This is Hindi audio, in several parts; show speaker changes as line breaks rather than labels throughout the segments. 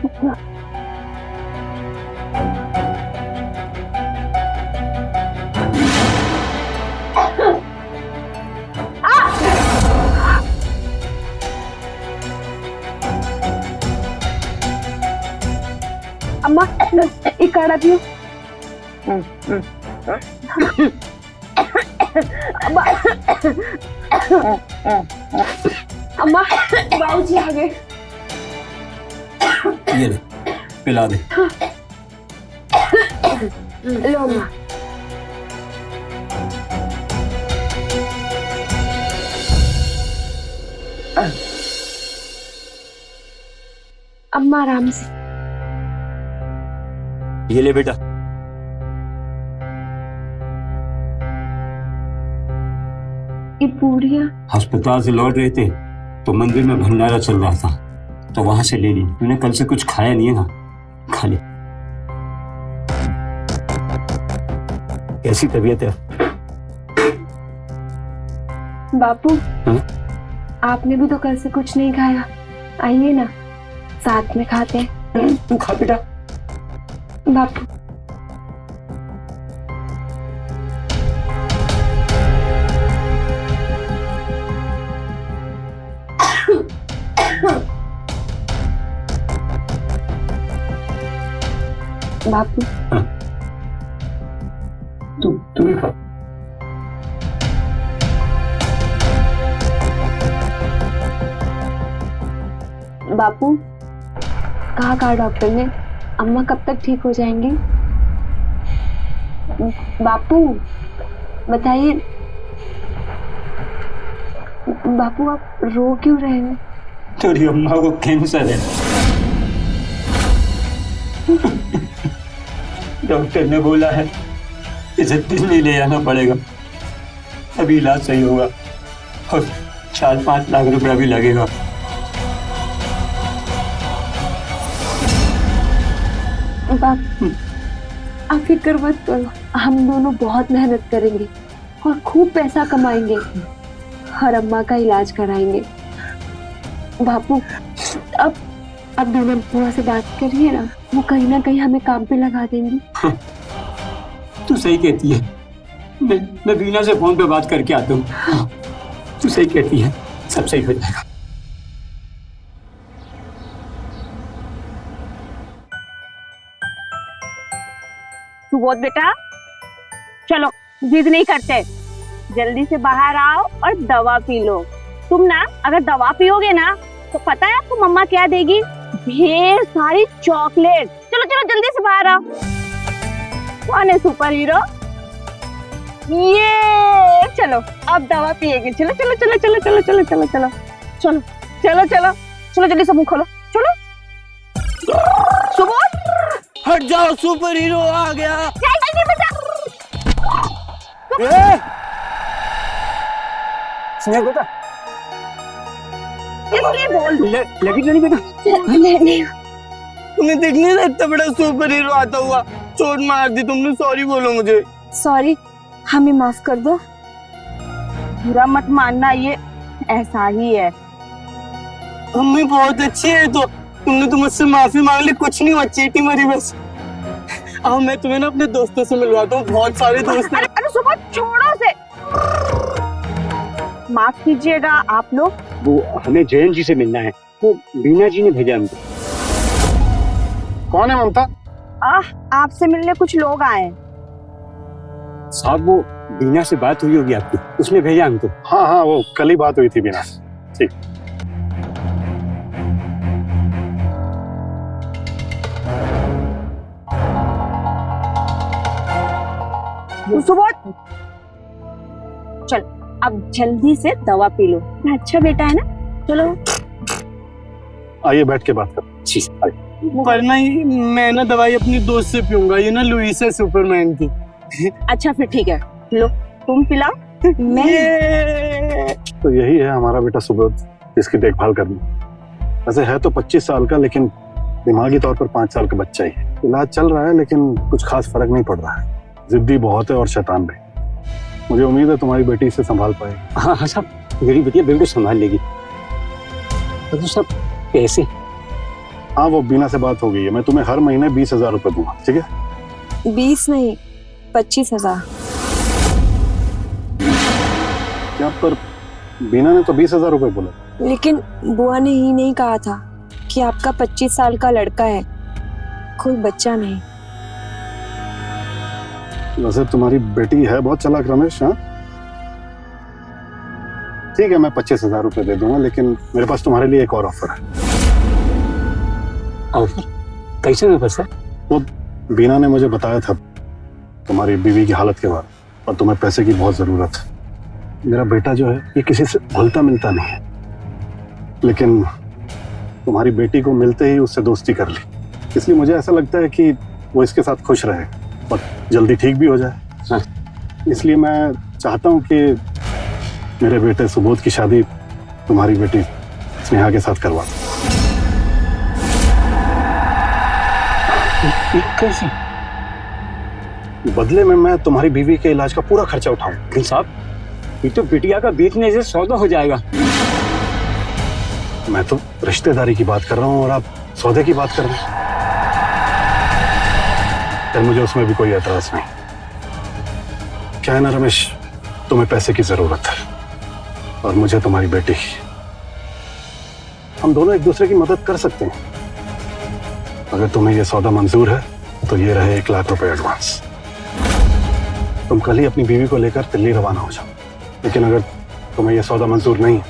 अम्मा एक काढ़ा पियो। अम्मा बाबूजी आ गए।
ये ले पिला दे।
लो अम्मा। अम्मा आराम से।
ये ले बेटा।
ये पूरियां
अस्पताल से लौट रहे थे तो मंदिर में भंडारा चल रहा था तो वहां से ले ली। तूने कल से कुछ खाया नहीं है ना, खा ले। कैसी तबीयत है?
बापू
हाँ?
आपने भी तो कल से कुछ नहीं खाया, आइए ना साथ में खाते हैं।
तू खा बेटा।
बापू बापू
तू भी खा।
बापू कहा डॉक्टर ने अम्मा कब तक ठीक हो जाएंगी? बापू बताइए। बापू आप रो क्यों रहे हैं?
तेरी अम्मा को कैंसर है। डॉक्टर ने बोला है इसे दिल्ली ले जाना पड़ेगा, अभी इलाज सही होगा और 4-5 लाख रुपया भी लगेगा।
बापू आप फिक्र मत करो, हम दोनों बहुत मेहनत करेंगे और खूब पैसा कमाएंगे और अम्मा का इलाज कराएंगे। बापू अब दोनों बुआ से बात करिए ना, वो कहीं ना कहीं हमें काम पे लगा देंगी।
तू सही कहती है। मैं बीना से फोन पे बात करके आता हूँ। तू सही कहती है, सब सही हो जाएगा।
सुबोध बेटा चलो, जिद नहीं करते, जल्दी से बाहर आओ और दवा पी लो। तुम ना अगर दवा पियोगे ना तो पता है आपको मम्मा क्या देगी? ढेर सारी चॉकलेट। चलो चलो जल्दी से बाहर आओ। कौन है सुपर हीरो? ये चलो अब दवा पिएगी। चलो चलो चलो चलो चलो चलो चलो चलो चलो चलो चलो चलो जल्दी से मुंह खोलो। चलो सुबोध
हट जाओ, सुपर हीरो आ गया।
जल्दी बेटा।
स्नेह बेटा
इसलिए बोल
लगी तो नहीं बेटा?
नहीं।
तुम्हें दिख नहीं रहा इतना बड़ा सुपर हीरो आता हुआ? चोट मार दी तुमने, सॉरी बोलो मुझे।
सॉरी, हमें माफ कर दो।
बुरा मत मानना, ये ऐसा ही है।
मम्मी बहुत अच्छी है, तो तुमने तो मुझसे माफी मांग ली, कुछ नहीं हुआ, चीटी मरी बस। अब मैं तुम्हें ना अपने दोस्तों से मिलवाता हूँ, बहुत सारे दोस्त हैं।
अरे सुबह छोड़ो उसे। माफ कीजिएगा आप लोग।
वो हमें जयंत जी से मिलना है, वो बीना जी ने भेजा हमको।
कौन है ममता?
आपसे मिलने कुछ लोग आए हैं।
साहब वो बीना से बात हुई होगी आपकी, उसने भेजा हमको।
हाँ हाँ, वो कल ही बात हुई थी बीना से। ठीक।
सुबह चल अब जल्दी से दवा पी लो। अच्छा बेटा है ना, चलो
आइए बैठ के बात कर।
वरना ही मैं ना दवाई अपनी दोस्त से पीऊंगा, ये ना लुइस है सुपरमैन की।
अच्छा फिर ठीक है, लो तुम पिलाओ।
तो यही है हमारा बेटा सुबोध, जिसकी देखभाल करनी। वैसे है तो 25 साल का, लेकिन दिमागी तौर पर 5 साल का बच्चा ही है। इलाज चल रहा है लेकिन कुछ खास फर्क नहीं पड़ रहा है। जिद्दी बहुत है और शैतान भी। मुझे उम्मीद है तुम्हारी बेटी इसे संभाल पाएगी।
हाँ हाँ साहब, मेरी बेटिया बिल्कुल संभाल लेगी। तो सब कैसे?
हाँ वो बीना से बात हो गई है, मैं तुम्हें हर महीने 20,000 रुपए दूंगा, ठीक है?
20 नहीं, 25,000।
क्या पर बीना ने तो 20,000 रुपए बोला।
लेकिन बुआ ने ही नहीं कहा था कि आपका 25 साल का लड़का है, कोई बच्चा नहीं।
वैसे तुम्हारी बेटी है बहुत चालाक रमेश। हाँ ठीक है, मैं 25,000 रुपए दे दूंगा, लेकिन मेरे पास तुम्हारे लिए एक और ऑफर है।
ऑफर? कैसे में पैसा?
वो बीना ने मुझे बताया था तुम्हारी बीवी की हालत के बारे में, और तुम्हें पैसे की बहुत जरूरत है। मेरा बेटा जो है ये किसी से घुलता मिलता नहीं है, लेकिन तुम्हारी बेटी को मिलते ही उससे दोस्ती कर ली, इसलिए मुझे ऐसा लगता है कि वो इसके साथ खुश रहे और जल्दी ठीक भी हो जाए।
हाँ।
इसलिए मैं चाहता हूँ कि मेरे बेटे सुबोध की शादी तुम्हारी बेटी स्नेहा के साथ करवा दो।
कैसे?
बदले में मैं तुम्हारी बीवी के इलाज का पूरा खर्चा उठाऊं।
लेकिन साहब, ये तो बिटिया का बेचने से सौदा हो जाएगा।
मैं तो रिश्तेदारी की बात कर रहा हूँ और आप सौदे की बात कर रहे हैं। फिर मुझे उसमें भी कोई एतराज नहीं। क्या है ना रमेश, तुम्हें पैसे की जरूरत है और मुझे तुम्हारी बेटी की। हम दोनों एक दूसरे की मदद कर सकते हैं। अगर तुम्हें यह सौदा मंजूर है तो ये रहे 1 लाख रुपए एडवांस। तुम कल ही अपनी बीवी को लेकर दिल्ली रवाना हो जाओ। लेकिन अगर तुम्हें यह सौदा मंजूर नहीं है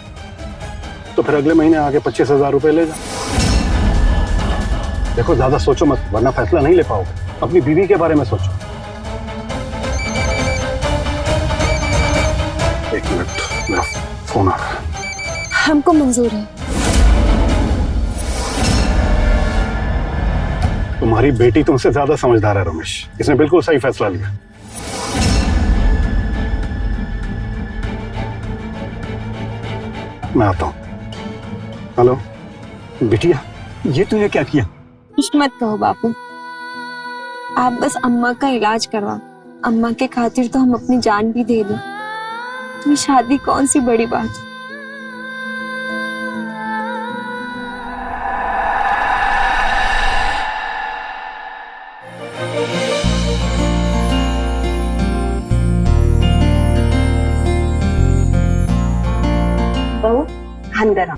तो फिर अगले महीने आगे 25,000 रुपए ले जाओ। देखो ज्यादा सोचो मत, वरना फैसला नहीं ले पाओगे। अपनी बीवी के बारे में सोचो। 1 मिनट, मेरा फोन आ रहा है।
हमको मंजूर है।
तुम्हारी बेटी तुमसे ज्यादा समझदार है रमेश, इसने बिल्कुल सही फैसला लिया। मैं आता हूं। हेलो बिटिया,
ये तूने क्या किया?
कुछ मत कहो बापू, आप बस अम्मा का इलाज करवा। अम्मा के खातिर तो हम अपनी जान भी दे दें। तो शादी कौन सी बड़ी बात।
बहू, अंदर आओ।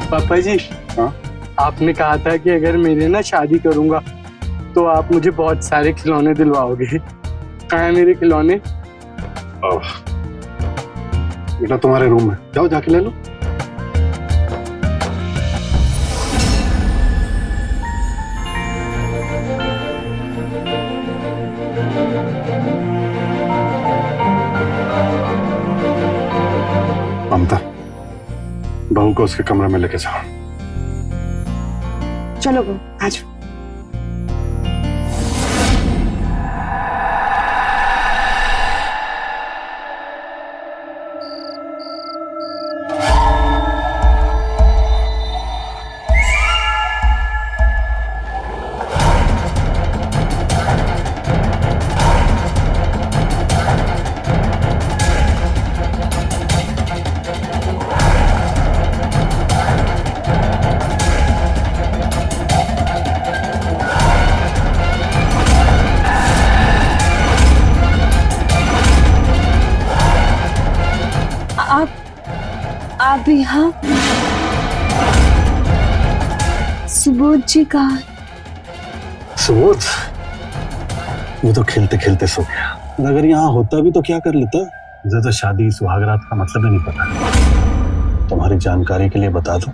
पापा जी,
हाँ?
आपने कहा था कि अगर मेरी ना शादी करूंगा तो आप मुझे बहुत सारे खिलौने दिलवाओगे। कहाँ है मेरे खिलौने?
बेटा तुम्हारे रूम में, जाओ जाके ले लो। ममता, बहू को उसके कमरे में लेके जाओ।
चलो बहू, आज आप यहाँ? सुबोध जी का?
सुबोध वो तो खेलते खेलते सो गया। और अगर यहाँ होता भी तो क्या कर लेता। मुझे तो शादी सुहागरात का मतलब ही नहीं पता। तुम्हारी जानकारी के लिए बता दूं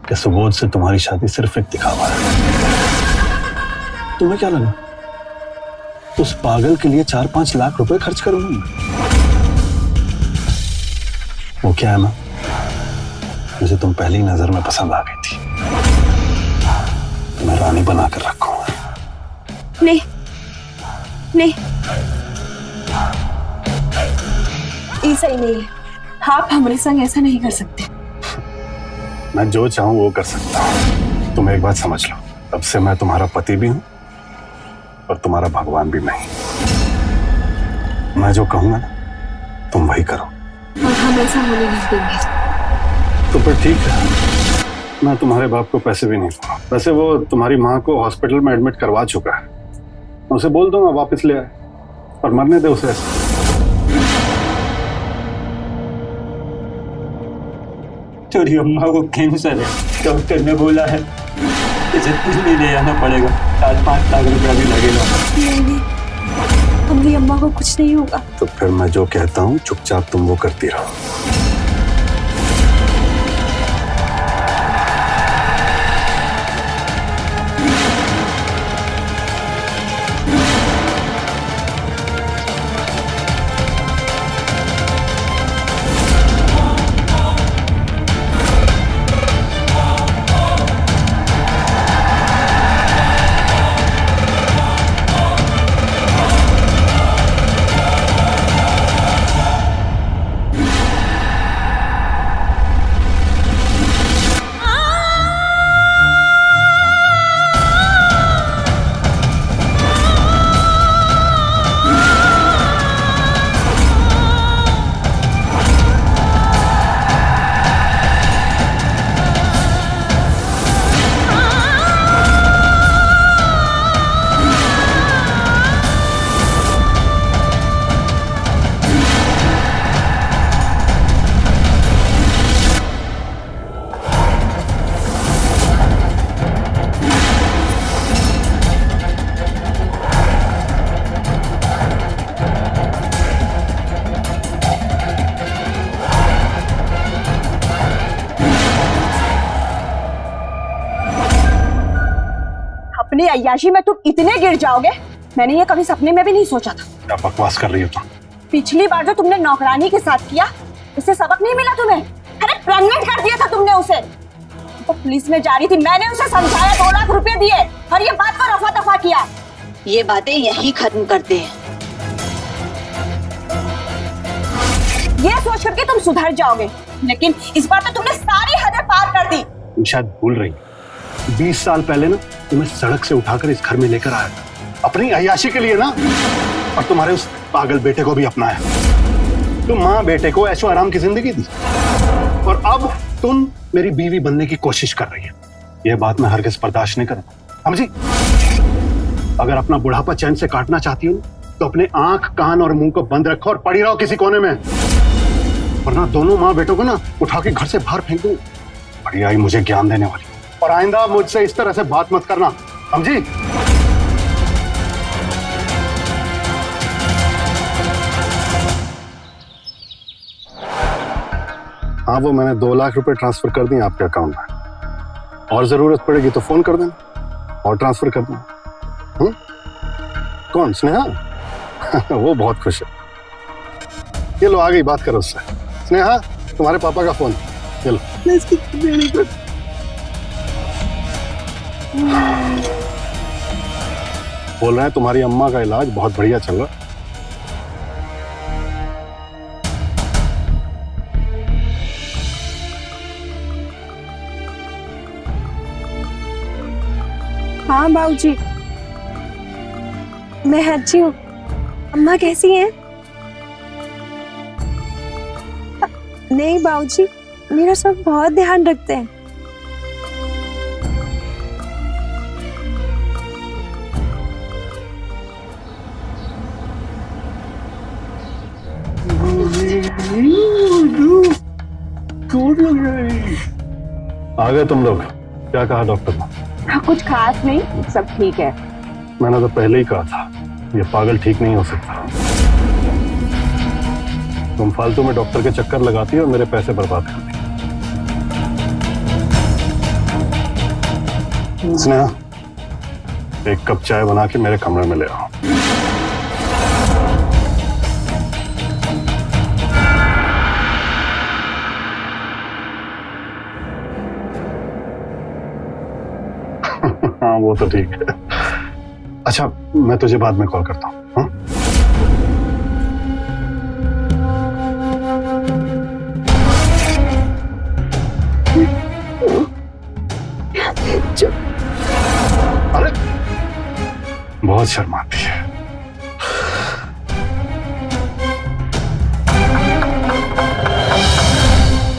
कि सुबोध से तुम्हारी शादी सिर्फ एक दिखावा है। तुम्हें क्या लगा उस पागल के लिए 4-5 लाख रुपए खर्च करूंगा? वो क्या है ना, मुझे तुम पहली नजर में पसंद आ गई थी। मैं रानी बना कर रखूंगा।
नहीं नहीं, ये सही नहीं है। आप हमारे संग ऐसा नहीं कर सकते।
मैं जो चाहूं वो कर सकता हूं। तुम एक बात समझ लो, अब से मैं तुम्हारा पति भी हूं और तुम्हारा भगवान भी नहीं। मैं जो कहूंगा ना तुम वही करो।
और हम ऐसा होने नहीं देंगे।
तो फिर ठीक है, मैं तुम्हारे बाप को पैसे भी नहीं दूंगा। वैसे वो तुम्हारी माँ को हॉस्पिटल में एडमिट करवा चुका है, मैं उसे बोल दूंगा वापस ले आए, और मरने दे उसे ऐसे।
तेरी अम्मा को कैंसर है, डॉक्टर ने बोला है इसे दिल्ली ले जाना पड़ेगा, 4-5 लाख रुपया भी लगेगा।
नहीं, हमारी अम्मा को कुछ नहीं होगा।
तो फिर मैं जो कहता हूँ चुपचाप तुम वो करती रहो।
अपनी अय्याशी में तुम इतने गिर जाओगे, मैंने ये कभी सपने में भी नहीं सोचा था।
क्या बकवास कर रही हो तुम?
पिछली बार जो तुमने नौकरानी के साथ किया, उससे सबक नहीं मिला तुम्हें? अरे प्रेग्नेंट कर दिया था तुमने उसे। तो पुलिस में जा रही थी, मैंने उसे समझाया, 2 लाख रुपए दिए और ये बात को रफा दफा किया।
ये बातें यही खत्म करते हैं।
ये सोच करके तुम सुधर जाओगे, लेकिन इस बार तो तुमने सारी हदें पार कर दी।
तुम शायद भूल रही, 20 साल पहले ना तुम्हें सड़क से उठाकर इस घर में लेकर आया था, अपनी अय्याशी के लिए ना, और तुम्हारे उस पागल बेटे को भी अपनाया। तुम माँ बेटे को ऐशो आराम की जिंदगी दी, और अब तुम मेरी बीवी बनने की कोशिश कर रही है। यह बात मैं हरगिज़ बर्दाश्त नहीं करूंगा, समझी? अगर अपना बुढ़ापा चैन से काटना चाहती हो तो अपने आंख, कान और मुंह को बंद रखो और पड़ी रहो किसी कोने में, वरना दोनों माँ बेटों को ना उठा के घर से बाहर फेंक दूं। बड़ी आई मुझे ज्ञान देने वाली, और आइंदा मुझसे इस तरह से बात मत करना, समझी? हाँ, वो मैंने 2 लाख रुपए ट्रांसफर कर दिए आपके अकाउंट में, और जरूरत पड़ेगी तो फोन कर देना और ट्रांसफर कर देना। कौन? स्नेहा? वो बहुत खुश है। ये लो, आ गई, बात करो उससे। स्नेहा, तुम्हारे पापा का फोन, ये लो। बोल रहे हैं तुम्हारी अम्मा का इलाज बहुत बढ़िया चल रहा है।
हाँ बाबूजी, मैं अच्छी हूँ। अम्मा कैसी हैं? नहीं बाबूजी, मेरा सब बहुत ध्यान रखते हैं।
आ गए तुम लोग? क्या कहा डॉक्टर ने?
हाँ, कुछ खास नहीं, सब ठीक है।
मैंने तो पहले ही कहा था, ये पागल ठीक नहीं हो सकता। तुम फालतू में डॉक्टर के चक्कर लगाती हो और मेरे पैसे बर्बाद करती हो। स्नेहा, 1 कप चाय बना के मेरे कमरे में ले आओ। हाँ, वो तो ठीक है। अच्छा, मैं तुझे बाद में कॉल करता हूँ। हाँ? अरे, बहुत शर्माती है।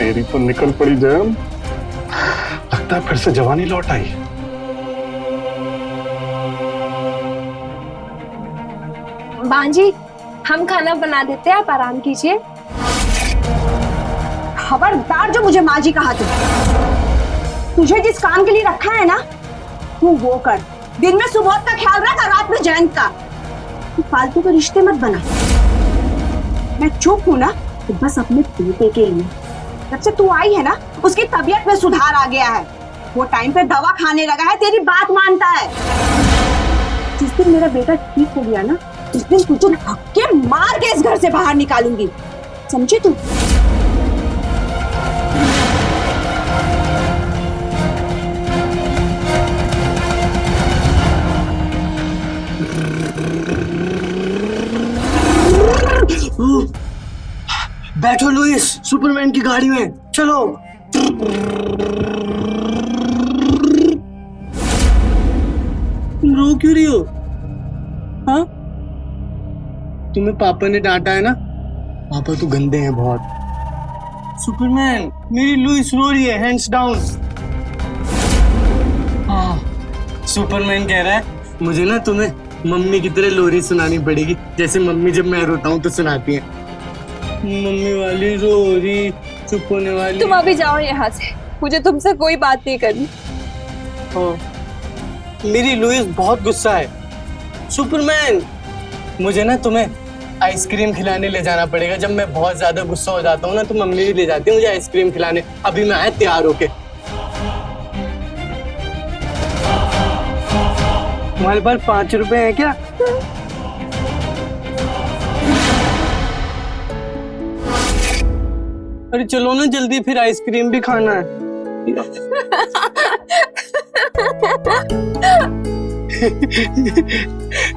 तेरी तो निकल पड़ी जयम, लगता है फिर से जवानी लौट आई।
बांजी, हम खाना बना देते हैं, आप आराम कीजिए।
खबरदार जो मुझे माँ जी कहा तुझे जिस काम के लिए रखा है ना, तू वो कर। दिन में सुबह का ख्याल रख और रात में जयंत का। तू फालतू के रिश्ते मत बना। मैं चुप हूं ना तो बस अपने बेटे के लिए। जब से तू आई है ना, उसकी तबीयत में सुधार आ गया है। वो टाइम पे दवा खाने लगा है, तेरी बात मानता है। जिस दिन मेरा बेटा ठीक हो गया ना, उस दिन तुझे धक्के मार के इस घर से बाहर निकालूंगी, समझी तू?
बैठो लुइस, सुपरमैन की गाड़ी में चलो। तुम रो क्यों रही हो? हाँ, तुम्हें पापा ने डांटा है ना? पापा तो गंदे हैं बहुत। सुपरमैन, मेरी लुइस रो रही है, हैंड्स डाउन। हाँ, सुपरमैन कह रहा है मुझे ना तुम्हें मम्मी की तरह लोरी सुनानी पड़ेगी, जैसे मम्मी जब मैं रोता हूँ तो सुनाती है। मम्मी वाली रोरी, चुप होने वाली।
तुम अभी जाओ यहाँ से, मुझे तुमसे कोई बात नहीं करनी।
हाँ, मेरी लुइस बहुत गुस्सा है। सुपरमैन, मुझे ना तुम्हें आइसक्रीम खिलाने ले जाना पड़ेगा। जब मैं बहुत ज्यादा गुस्सा हो जाता हूँ ना, तो मम्मी भी ले जाती है मुझे आइसक्रीम खिलाने। अभी मैं आया तैयार होके। तुम्हारे पास 5 रुपए हैं क्या? अरे चलो ना जल्दी, फिर आइसक्रीम भी खाना है।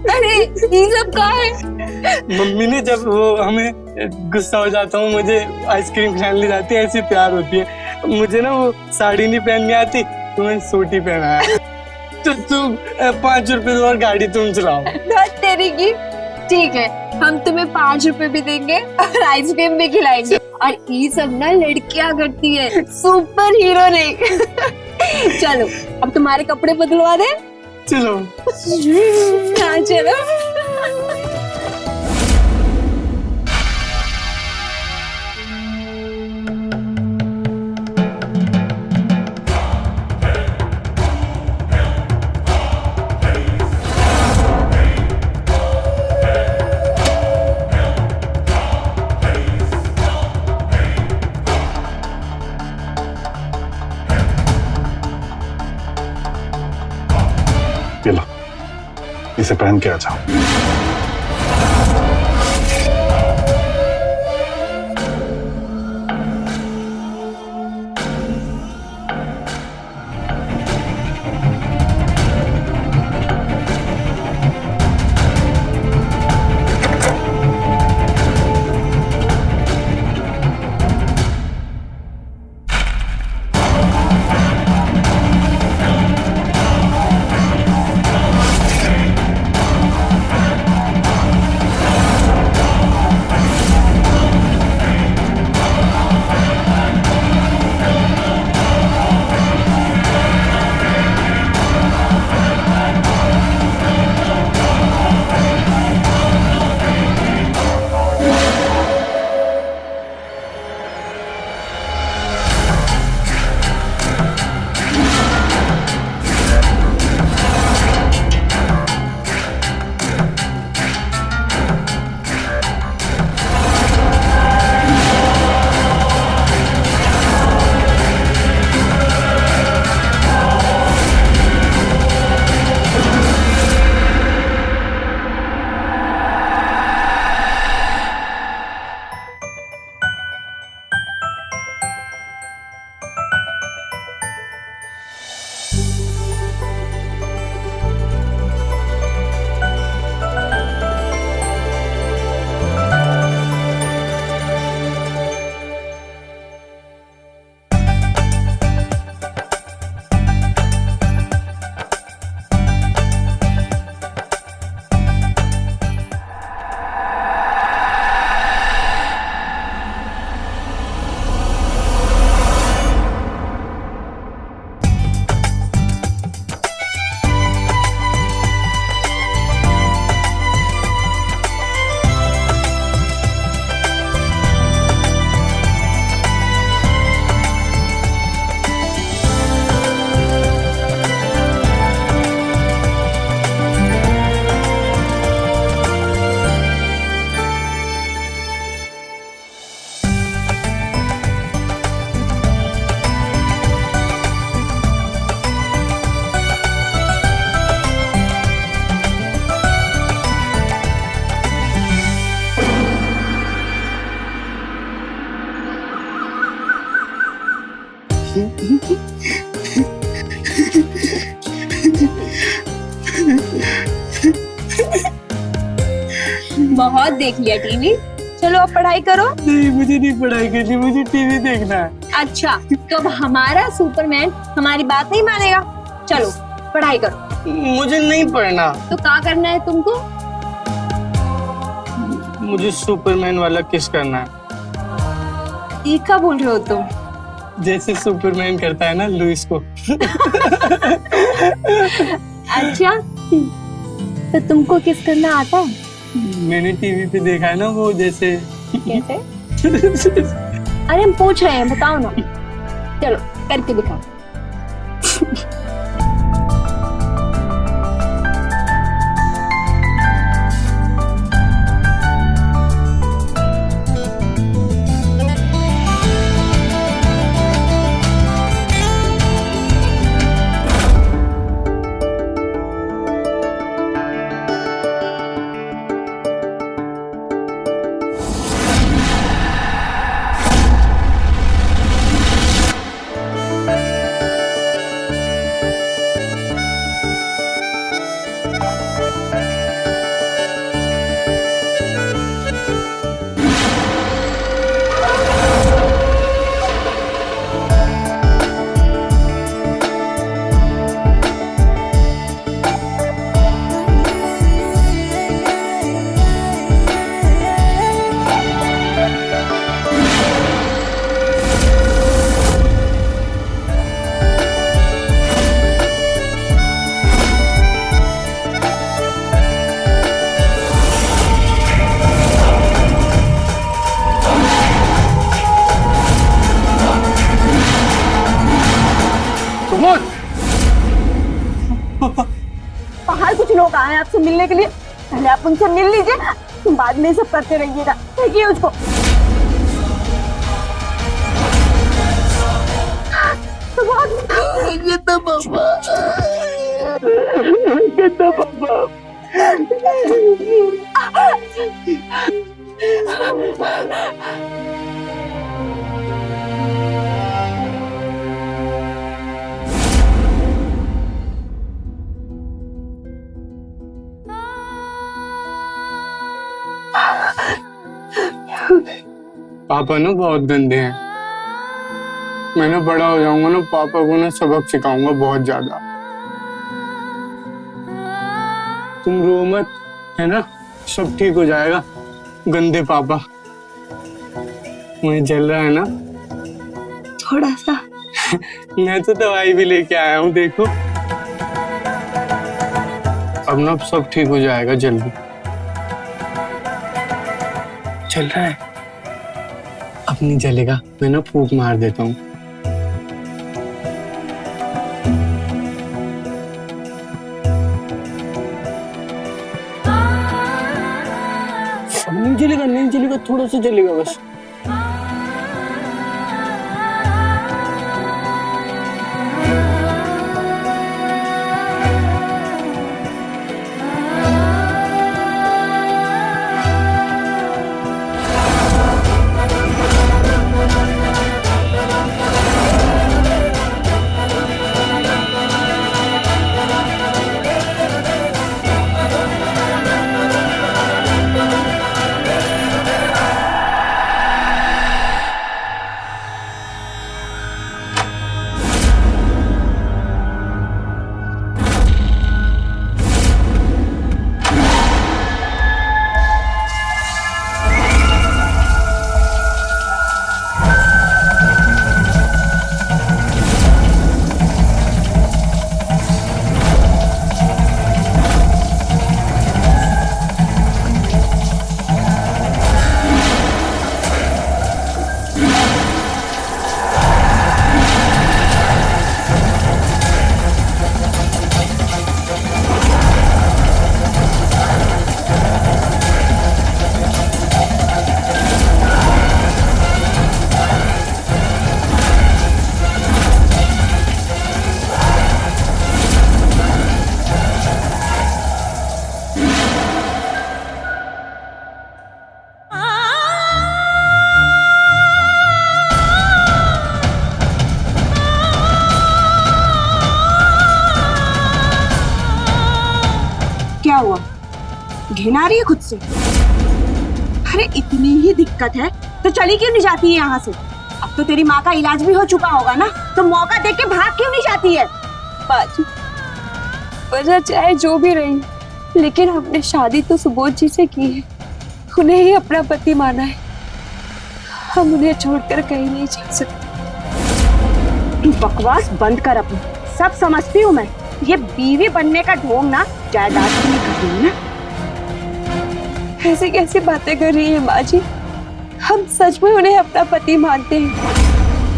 अरे ये सब कहाँ है?
मम्मी ने जब वो हमें गुस्सा हो जाता हूँ मुझे आइसक्रीम खिलाने ले जाती है, ऐसी प्यार होती है। मुझे ना वो साड़ी नहीं पहननी आती, तुम्हें सूट ही पहना है। तो तुम 5 रुपए दो और गाड़ी तुम चलाओ।
धत तेरी की। ठीक है, हम तुम्हें 5 रुपए भी देंगे और आइसक्रीम भी खिलाएंगे। और ये सब ना लड़कियां करती है, सुपर हीरो नहीं। चलो अब तुम्हारे कपड़े बदलवा दे।
चलो।
हाँ चलो।
ये लो, इसे पहन के आ जाओ।
बहुत देख लिया टीवी, चलो अब पढ़ाई करो।
नहीं, मुझे नहीं पढ़ाई करनी, मुझे टीवी देखना है।
अच्छा, तो अब हमारा सुपरमैन हमारी बात नहीं मानेगा। चलो पढ़ाई करो।
मुझे नहीं पढ़ना।
तो क्या करना है तुमको?
मुझे सुपरमैन वाला किस करना है,
ये क्या बोल रहे हो तुम?
जैसे सुपरमैन करता है ना लुइस को।
अच्छा, तो तुमको किस करना आता है?
मैंने टीवी पे देखा है ना वो, जैसे
कैसे? अरे हम पूछ रहे हैं, बताओ ना। चलो करके दिखाओ।
बाहर कुछ लोग आए हैं आपसे मिलने के लिए, पहले आप उनसे मिल लीजिए, तुम बाद में सब करते रहिएगा। देखिए उसको।
पापा ना बहुत गंदे हैं। मैं ना बड़ा हो जाऊंगा ना, पापा को ना सबक सिखाऊंगा बहुत ज्यादा। तुम रो मत, है ना, सब ठीक हो जाएगा। गंदे पापा। मुझे जल रहा है ना
थोड़ा सा।
मैं तो दवाई भी लेके आया हूँ, देखो। अब ना सब ठीक हो जाएगा जल्दी। चल रहा है, अब नहीं जलेगा। मैं ना फूंक मार देता हूँ। अब नहीं जलेगा, नहीं जलेगा, थोड़ा सा जलेगा बस।
घिन आ रही है खुद से। अरे इतनी ही दिक्कत है तो चली क्यों नहीं जाती है यहाँ से? अब तो तेरी माँ का इलाज भी हो चुका होगा ना, तो मौका देख के भाग क्यों नहीं जाती है?
बाजी, वजह चाहे जो भी रही, लेकिन हमने शादी तो सुबोध जी से की है, उन्हें ही अपना पति माना है। हम उन्हें छोड़कर कहीं नहीं जा सकते।
तू बकवास बंद कर अपनी, सब समझती हूँ मैं। ये बीवी बनने का ढोंग ना जायदाद की नहीं कर रही है ना।
ऐसी कैसी बातें कर रही है माँ जी? हम सच में उन्हें अपना पति मानते हैं,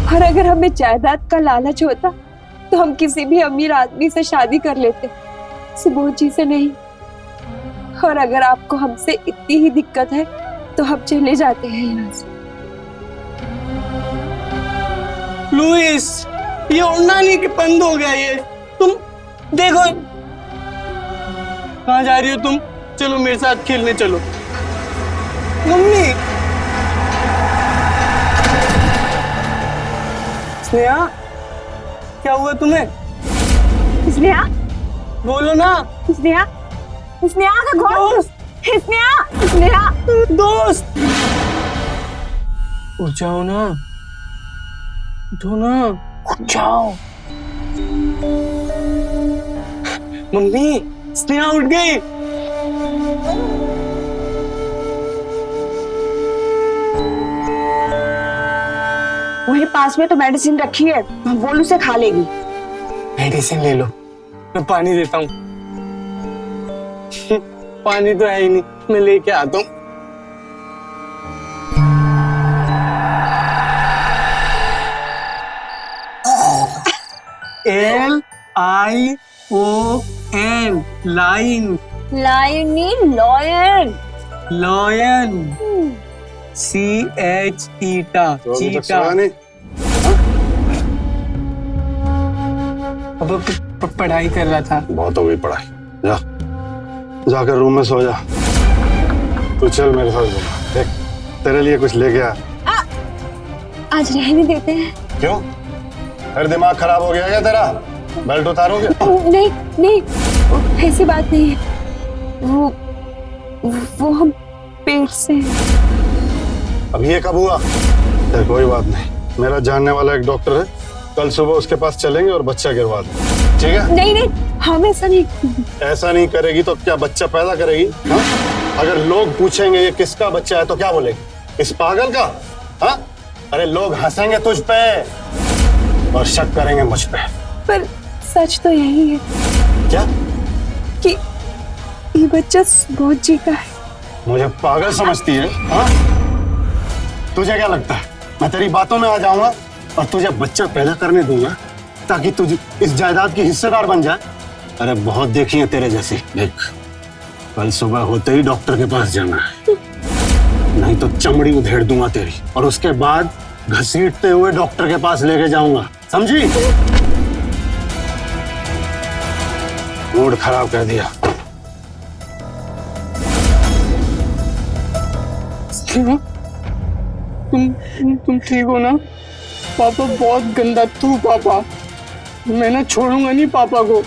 और अगर हमें जायदाद का लालच होता तो हम किसी भी अमीर आदमी से शादी कर लेते, सुबोध जी से नहीं। और अगर आपको हमसे इतनी ही दिक्कत है तो हम चले जाते हैं यहाँ से।
लुइस, ये उड़ना नहीं कि बंद हो गया ये। तुम देखो कहाँ जा रही हो तुम? चलो मेरे साथ खेलने चलो। मम्मी, स्नेहा, क्या हुआ तुम्हें?
स्नेहा,
बोलो ना।
स्नेहा, स्नेहा का घोट, स्नेहा, स्नेहा।
दोस्त, उठ जाओ ना, उठो ना, उठ जाओ। मम्मी, स्नेहा उठ गई।
वहीं पास में तो मेडिसिन रखी है, बोल उसे खा लेगी।
मेडिसिन ले लो, मैं पानी देता हूँ। पानी तो है ही नहीं, मैं लेके आता हूँ। LION, line.
लायनी लॉयन।
लॉयन। CH चीटा,
तो अभी तक
चीटा।
सोया नहीं?
अब पढ़ाई कर रहा था।
बहुत हो गई पढ़ाई, जा जाकर रूम में सो जा। तू चल मेरे साथ घूम, देख तेरे लिए कुछ लेके आ।
आज रहने देते हैं।
क्यों, फिर दिमाग खराब हो गया क्या तेरा? बेल्ट उतारोगे?
नहीं नहीं, ऐसी बात नहीं है। वो हम पेट से।
अब ये कब हुआ? चल कोई बात नहीं, मेरा जानने वाला एक डॉक्टर है, कल सुबह उसके पास चलेंगे और बच्चा गिरवा देंगे, ठीक है?
नहीं नहीं, हम ऐसा नहीं।
ऐसा नहीं करेगी तो क्या बच्चा पैदा करेगी? हाँ? अगर लोग पूछेंगे ये किसका बच्चा है तो क्या बोलेगी? इस पागल का? हाँ? अरे लोग हंसेंगे तुझ पे और शक करेंगे मुझ पे।
पर सच तो यही है
क्या?
कि ये बच्चा सुबोध जी का है।
मुझे पागल समझती है? हाँ? तुझे क्या लगता है मैं तेरी बातों में आ जाऊंगा और तुझे बच्चा पैदा करने दूंगा ताकि तुझ इस जायदाद की हिस्सेदार बन जाए? अरे बहुत देखी है तेरे जैसी। देख, कल सुबह होते ही डॉक्टर के पास जाना है, नहीं तो चमड़ी उधेड़ दूंगा तेरी, और उसके बाद घसीटते हुए डॉक्टर के पास लेके जाऊंगा, समझी? मूड खराब कर दिया।
तुम ठीक हो ना? पापा बहुत गंदा, तू पापा, मैं ना छोड़ूंगा नहीं पापा को।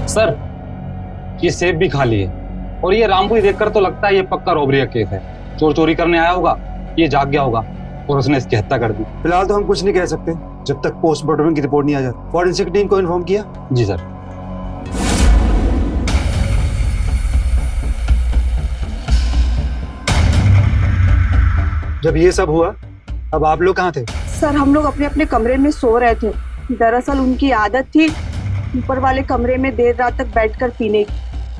सर, ये सेब भी खा लिए और ये रामपुरी देखकर तो लगता है ये पक्का रॉबरी का केस है। चोर चोरी करने आया होगा, ये जाग गया होगा और उसने इसकी हत्या कर दी।
फिलहाल तो हम कुछ नहीं कह सकते जब तक पोस्टमार्टम की रिपोर्ट नहीं आ जाती। फॉरेंसिक टीम को इन्फॉर्म किया?
जी सर।
जब ये सब हुआ अब आप लोग कहाँ थे?
सर हम लोग अपने अपने कमरे में सो रहे थे। दरअसल उनकी आदत थी ऊपर वाले कमरे में देर रात तक बैठकर पीने की।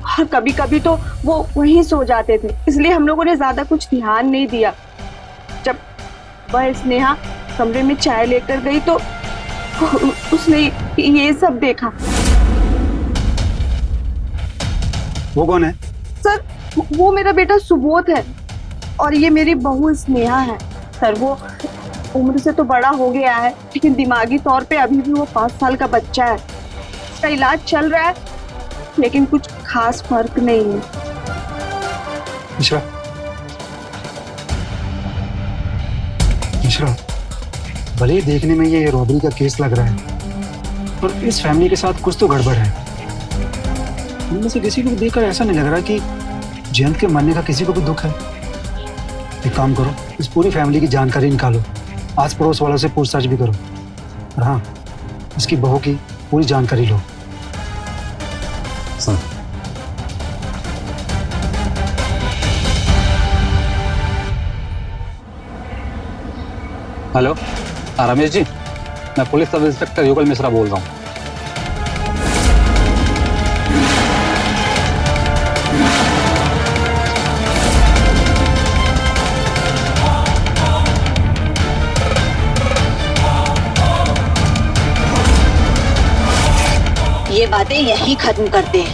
और कभी कभी तो वो वहीं सो जाते थे, इसलिए हम लोगों ने ज्यादा कुछ ध्यान नहीं दिया। जब वह स्नेहा कमरे में चाय लेकर गई तो उसने ये सब देखा।
वो कौन है?
सर वो मेरा बेटा सुबोध है और ये मेरी बहू स्नेहा है। सर वो उम्र से तो बड़ा हो गया है, लेकिन दिमागी तौर पे अभी भी वो 5 साल का बच्चा है। इसका इलाज चल रहा है, लेकिन कुछ खास फर्क नहीं है।
मिश्रा, मिश्रा, भले ही देखने में ये रॉबरी का केस लग रहा है, पर इस फैमिली के साथ कुछ तो गड़बड़ है। इनमें से किसी को भी देखकर ऐसा नहीं लग रहा कि जयंत के मरने का किसी को भी दुख है। एक काम करो, इस पूरी फैमिली की जानकारी निकालो, आस पड़ोस वालों से पूछताछ भी करो, और हाँ, इसकी बहू की पूरी जानकारी लो।
सर, हेलो, रमेश जी, मैं पुलिस सब इंस्पेक्टर युगल मिश्रा बोल रहा हूँ।
ये बातें यही खत्म करते हैं।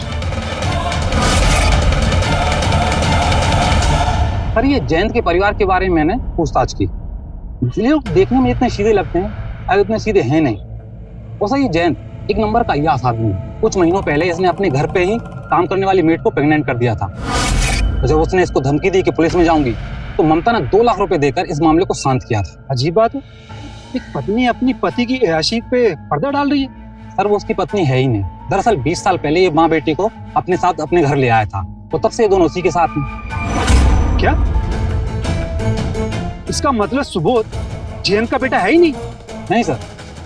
पर ये जयंत के परिवार के बारे में मैंने पूछताछ की। ये लोग देखने में इतने सीधे लगते हैं, अगर इतने सीधे हैं नहीं। वैसा ये जयंत एक नंबर का अय्याश आदमी है। कुछ महीनों पहले इसने अपने घर पे ही काम करने वाली मेट को प्रेग्नेंट कर दिया था। तो जब उसने इसको धमकी दी कि पुलिस में जाऊंगी, तो ममता ने 2 लाख रुपए देकर इस मामले को शांत किया था।
अजीब बात है, एक पत्नी अपनी पति की अय्याशी पे पर्दा डाल रही है।
सर, वो उसकी पत्नी है ही नहीं। दरअसल 20 साल पहले ये माँ बेटी को अपने साथ अपने घर ले आया था, तो तब से ये दोनों उसी के साथ हैं।
क्या? इसका मतलब सुबोध जयंत का बेटा है ही नहीं?
नहीं सर,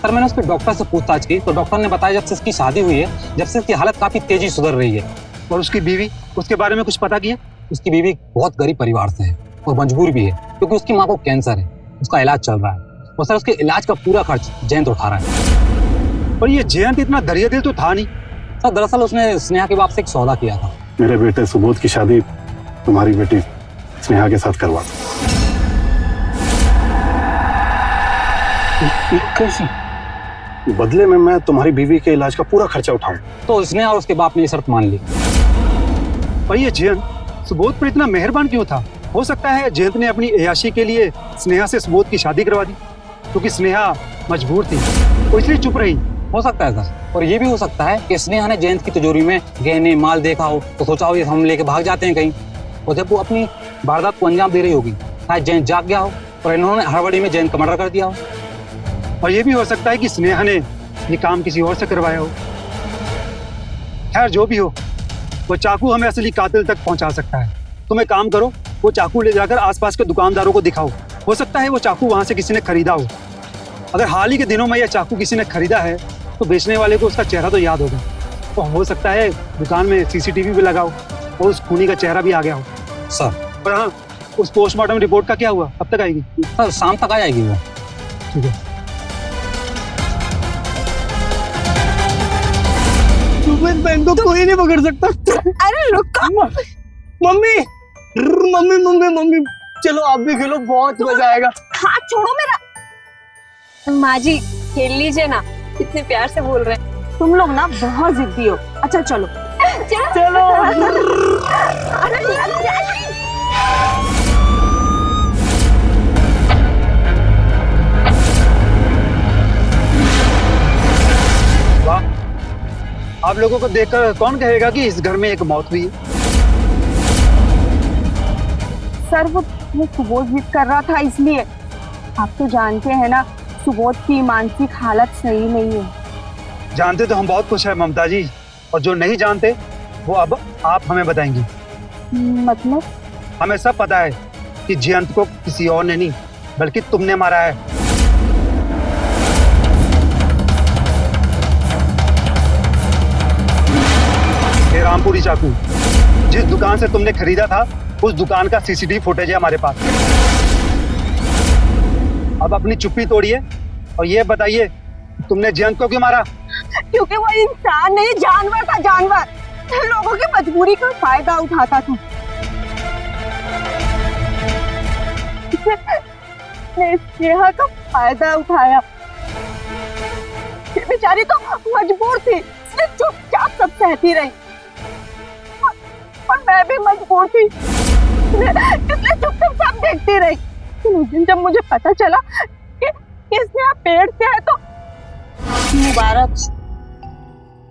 मैंने उसके डॉक्टर से पूछताछ की, तो डॉक्टर ने बताया जब से इसकी शादी हुई है, जब से इसकी हालत काफी तेजी सुधर रही है।
और उसकी बीवी, उसके बारे में कुछ पता किया?
उसकी बीवी बहुत गरीब परिवार से है और मजबूर भी है, क्योंकि उसकी माँ को कैंसर है। उसका इलाज चल रहा है और सर उसके इलाज का पूरा खर्च जयंत उठा रहा है।
और ये जयंत इतना दरिया दिल तो था नहीं।
सर, दरअसल उसने स्नेहा के बाप से एक सौदा किया था।
मेरे बेटे सुबोध की शादी तुम्हारी बेटी स्नेहा के साथ करवा दो।
कैसे?
बदले में मैं तुम्हारी बीवी के इलाज का पूरा खर्चा उठाऊं।
तो स्नेहा और उसके बाप ने ये शर्त मान ली।
पर ये जयंत सुबोध पर इतना मेहरबान क्यों था? हो सकता है जयंत ने अपनी अय्याशी के लिए स्नेहा से सुबोध की शादी करवा दी, क्योंकि स्नेहा मजबूर थी, वो इसलिए चुप रही।
हो सकता है सर, और ये भी हो सकता है कि स्नेहा ने जयंत की तिजोरी में गहने माल देखा हो, तो सोचा हो ये हम लेके भाग जाते हैं कहीं, और जब वो अपनी वारदात को अंजाम दे रही होगी, शायद जयंत जाग गया हो और इन्होंने हड़बड़ी में जयंत का मर्डर कर दिया हो।
और ये भी हो सकता है कि स्नेहा ने ये काम किसी और से करवाया हो। खैर जो भी हो, वो चाकू हमें असली कातिल तक पहुंचा सकता है। तुम एक काम करो, वो चाकू ले जाकर आसपास के दुकानदारों को दिखाओ। हो सकता है वो चाकू वहां से किसी ने खरीदा हो। अगर हाल ही के दिनों में यह चाकू किसी ने खरीदा है, तो बेचने वाले को उसका चेहरा तो याद होगा। तो हो सकता है दुकान में सीसीटीवी भी लगाओ और उस खूनी का चेहरा भी आ गया हो।
सर,
पर हाँ, उस पोस्टमार्टम रिपोर्ट का क्या हुआ? कब तक आएगी?
सर शाम तक आ जाएगी वो।
ठीक है।
सुबोध बहन को कोई नहीं पकड़ सकता।
अरे रुको।
मम्मी, मम्मी मम्मी मम्मी, चलो आप भी खेलो, बहुत मजा आएगा।
हाथ छोड़ो मेरा।
माँ जी खेल लीजिए ना, कितने प्यार से बोल रहे हैं।
तुम लोग ना बहुत जिद्दी हो। अच्छा चलो
चलो।
अरे
वाह, आप लोगों को देखकर कौन कहेगा कि इस घर में एक मौत हुई है?
सर वो सुबोध जिद कर रहा था, इसलिए। आप तो जानते हैं ना, सुबोध की मानसिक हालत सही नहीं है।
जानते तो हम बहुत कुछ है ममता जी, और जो नहीं जानते वो अब आप हमें बताएंगी।
मतलब?
हमें सब पता है कि जयंत को किसी और ने नहीं, बल्कि तुमने मारा है। ये रामपुरी चाकू जिस दुकान से तुमने खरीदा था, उस दुकान का सीसीटीवी फुटेज है हमारे पास। अब अपनी चुप्पी तोड़िए और ये बताइए तुमने जयंत को क्यों मारा?
क्योंकि वो इंसान नहीं, जानवर था, जानवर। लोगों की मजबूरी का फायदा उठाता था। इसने स्नेहा का फायदा उठाया। ये बेचारी तो मजबूर थी, इसलिए चुपचाप सब सहती रही। और मैं भी मजबूर थी, इसलिए चुपचाप सब देखती रही। उस दिन जब मुझे पता चला कि इसने आप पेड़ से है तो मुबारक,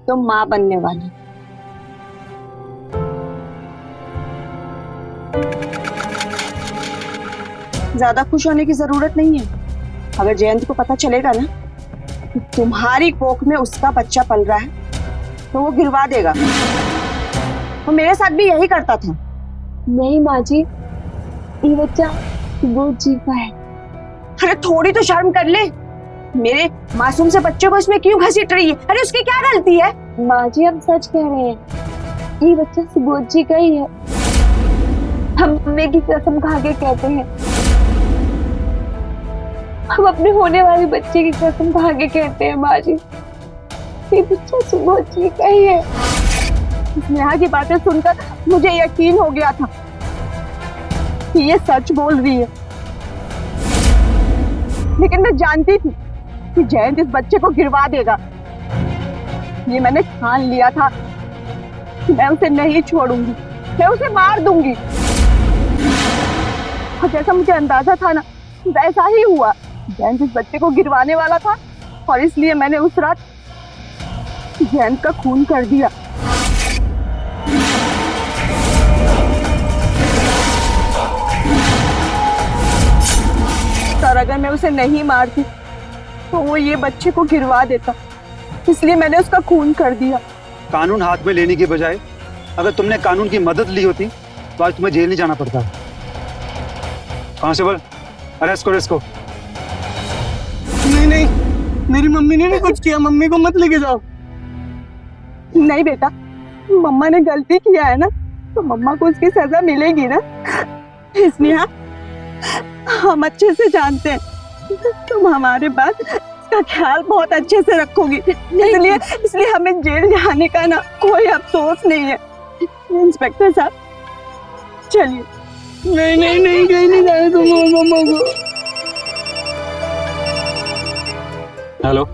तुम माँ बनने वाली। ज्यादा खुश होने की जरूरत नहीं है। अगर जयंत को पता चलेगा ना कि तुम्हारी कोख में उसका बच्चा पल रहा है तो वो गिरवा देगा। वो मेरे साथ भी यही करता था।
नहीं माँ जी, ये बच्चा सुबोध जी का है।
अरे थोड़ी तो शर्म कर ले, मेरे मासूम से बच्चे को इसमें क्यों घसीट रही है? अरे उसकी क्या गलती है?
माँ जी हम सच कह रहे हैं, ये बच्चा सुबोध जी का ही है। हम मम्मी की कसम खा के कहते हैं, हम अपने होने वाले बच्चे की कसम खा के कहते हैं माँ जी, ये बच्चा सुबोध जी का ही है।
स्नेहा की बातें सुनकर मुझे यकीन हो गया था कि ये सच बोल रही है, लेकिन मैं जानती थी कि जयंत इस बच्चे को गिरवा देगा। ये मैंने ठान लिया था कि मैं उसे नहीं छोड़ूंगी, मैं उसे मार दूंगी। और जैसा मुझे अंदाजा था ना, वैसा ही हुआ। जयंत इस बच्चे को गिरवाने वाला था और इसलिए मैंने उस रात जयंत का खून कर दिया। और अगर मैं उसे नहीं मारती तो वो ये बच्चे को गिरवा देता, इसलिए मैंने उसका खून कर दिया।
कानून हाथ में लेने की बजाय अगर तुमने कानून की मदद ली होती तो आज तुम्हें जेल नहीं जाना पड़ता। कांस्टेबल, अरेस्ट करो इसको।
नहीं नहीं, मेरी मम्मी ने नहीं कुछ किया, मम्मी को मत लेके जाओ।
नहीं बेटा, मम्मा ने गलती किया है ना तो मम्मा को उसकी सजा मिलेगी ना। स्नेहा, हम अच्छे से जानते हैं तुम हमारे बाद इसका ख्याल बहुत अच्छे से रखोगी, इसलिए हमें जेल जाने का ना कोई अफसोस नहीं है। इंस्पेक्टर साहब चलिए।
नहीं नहीं नहीं, कहीं नहीं जाए तुम मम्मा को।
हेलो,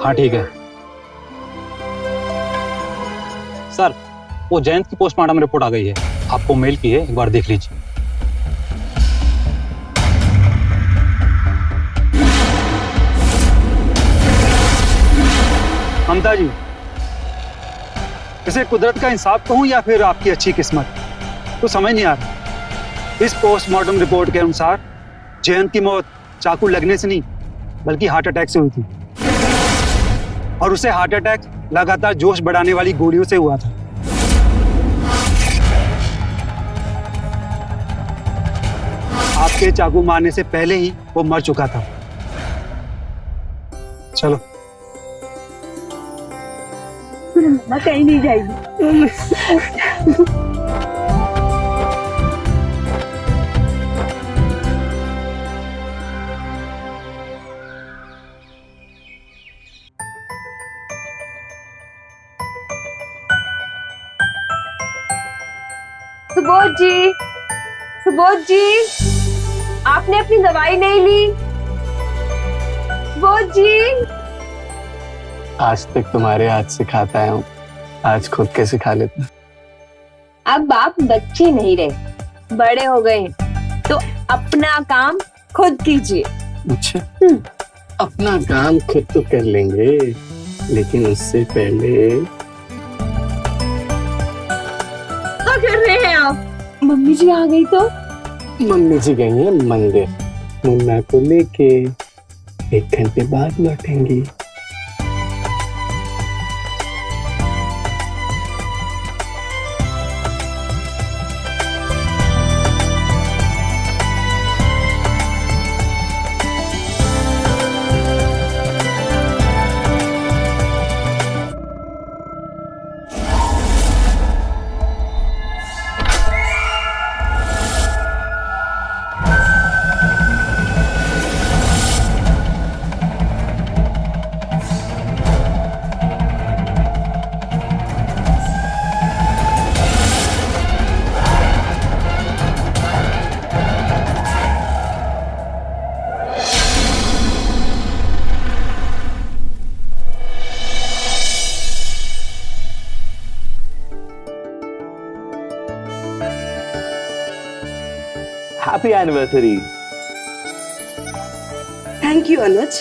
हाँ ठीक है सर, वो जयंत की पोस्टमार्टम रिपोर्ट आ गई है, आपको मेल की है, एक बार देख लीजिए।
ममता जी, इसे कुदरत का इंसाफ कहूं या फिर आपकी अच्छी किस्मत, तो समझ नहीं आ रहा। इस पोस्टमार्टम रिपोर्ट के अनुसार जयंत की मौत चाकू लगने से नहीं बल्कि हार्ट अटैक से हुई थी, और उसे हार्ट अटैक लगातार जोश बढ़ाने वाली गोलियों से हुआ था। आपके चाकू मारने से पहले ही वो मर चुका था। चलो,
मम्मा कहीं नहीं जाएगी।
सुबोध जी, सुबोध जी, आपने अपनी दवाई नहीं ली। सुबोध जी,
आज तक तुम्हारे हाथ से खाता है, आज खुद कैसे खा लेता।
अब आप बच्चे नहीं रहे, बड़े हो गए हैं, तो अपना काम खुद कीजिए।
अच्छा, अपना काम खुद तो कर लेंगे, लेकिन उससे पहले
क्या कर रहे हैं आप? मम्मी जी आ गई तो?
मम्मी जी गई हैं मंदिर, मुन्ना को लेके 1 घंटे बाद लौटेंगी।
Happy anniversary.
Thank you Anuj,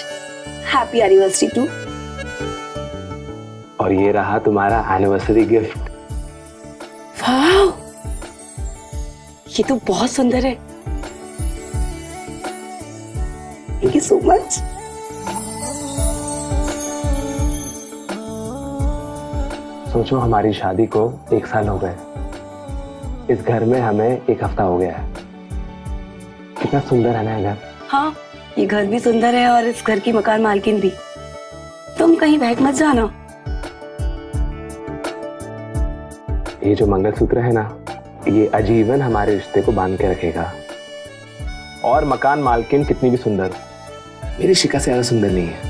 happy anniversary too.
और ये रहा तुम्हारा एनिवर्सरी गिफ्ट।
वाह, ये तो बहुत सुंदर है। Thank you so much.
सोचो हमारी शादी को 1 साल हो गए, इस घर में हमें 1 हफ्ता हो गया है। कितना सुंदर है ना ये घर।
हाँ, ये घर भी सुंदर है और इस घर की मकान मालकिन भी। तुम कहीं बहक मत जाना।
ये जो मंगलसूत्र है ना, ये आजीवन हमारे रिश्ते को बांध के रखेगा। और मकान मालकिन कितनी भी सुंदर, मेरी शिका से ज्यादा सुंदर नहीं है।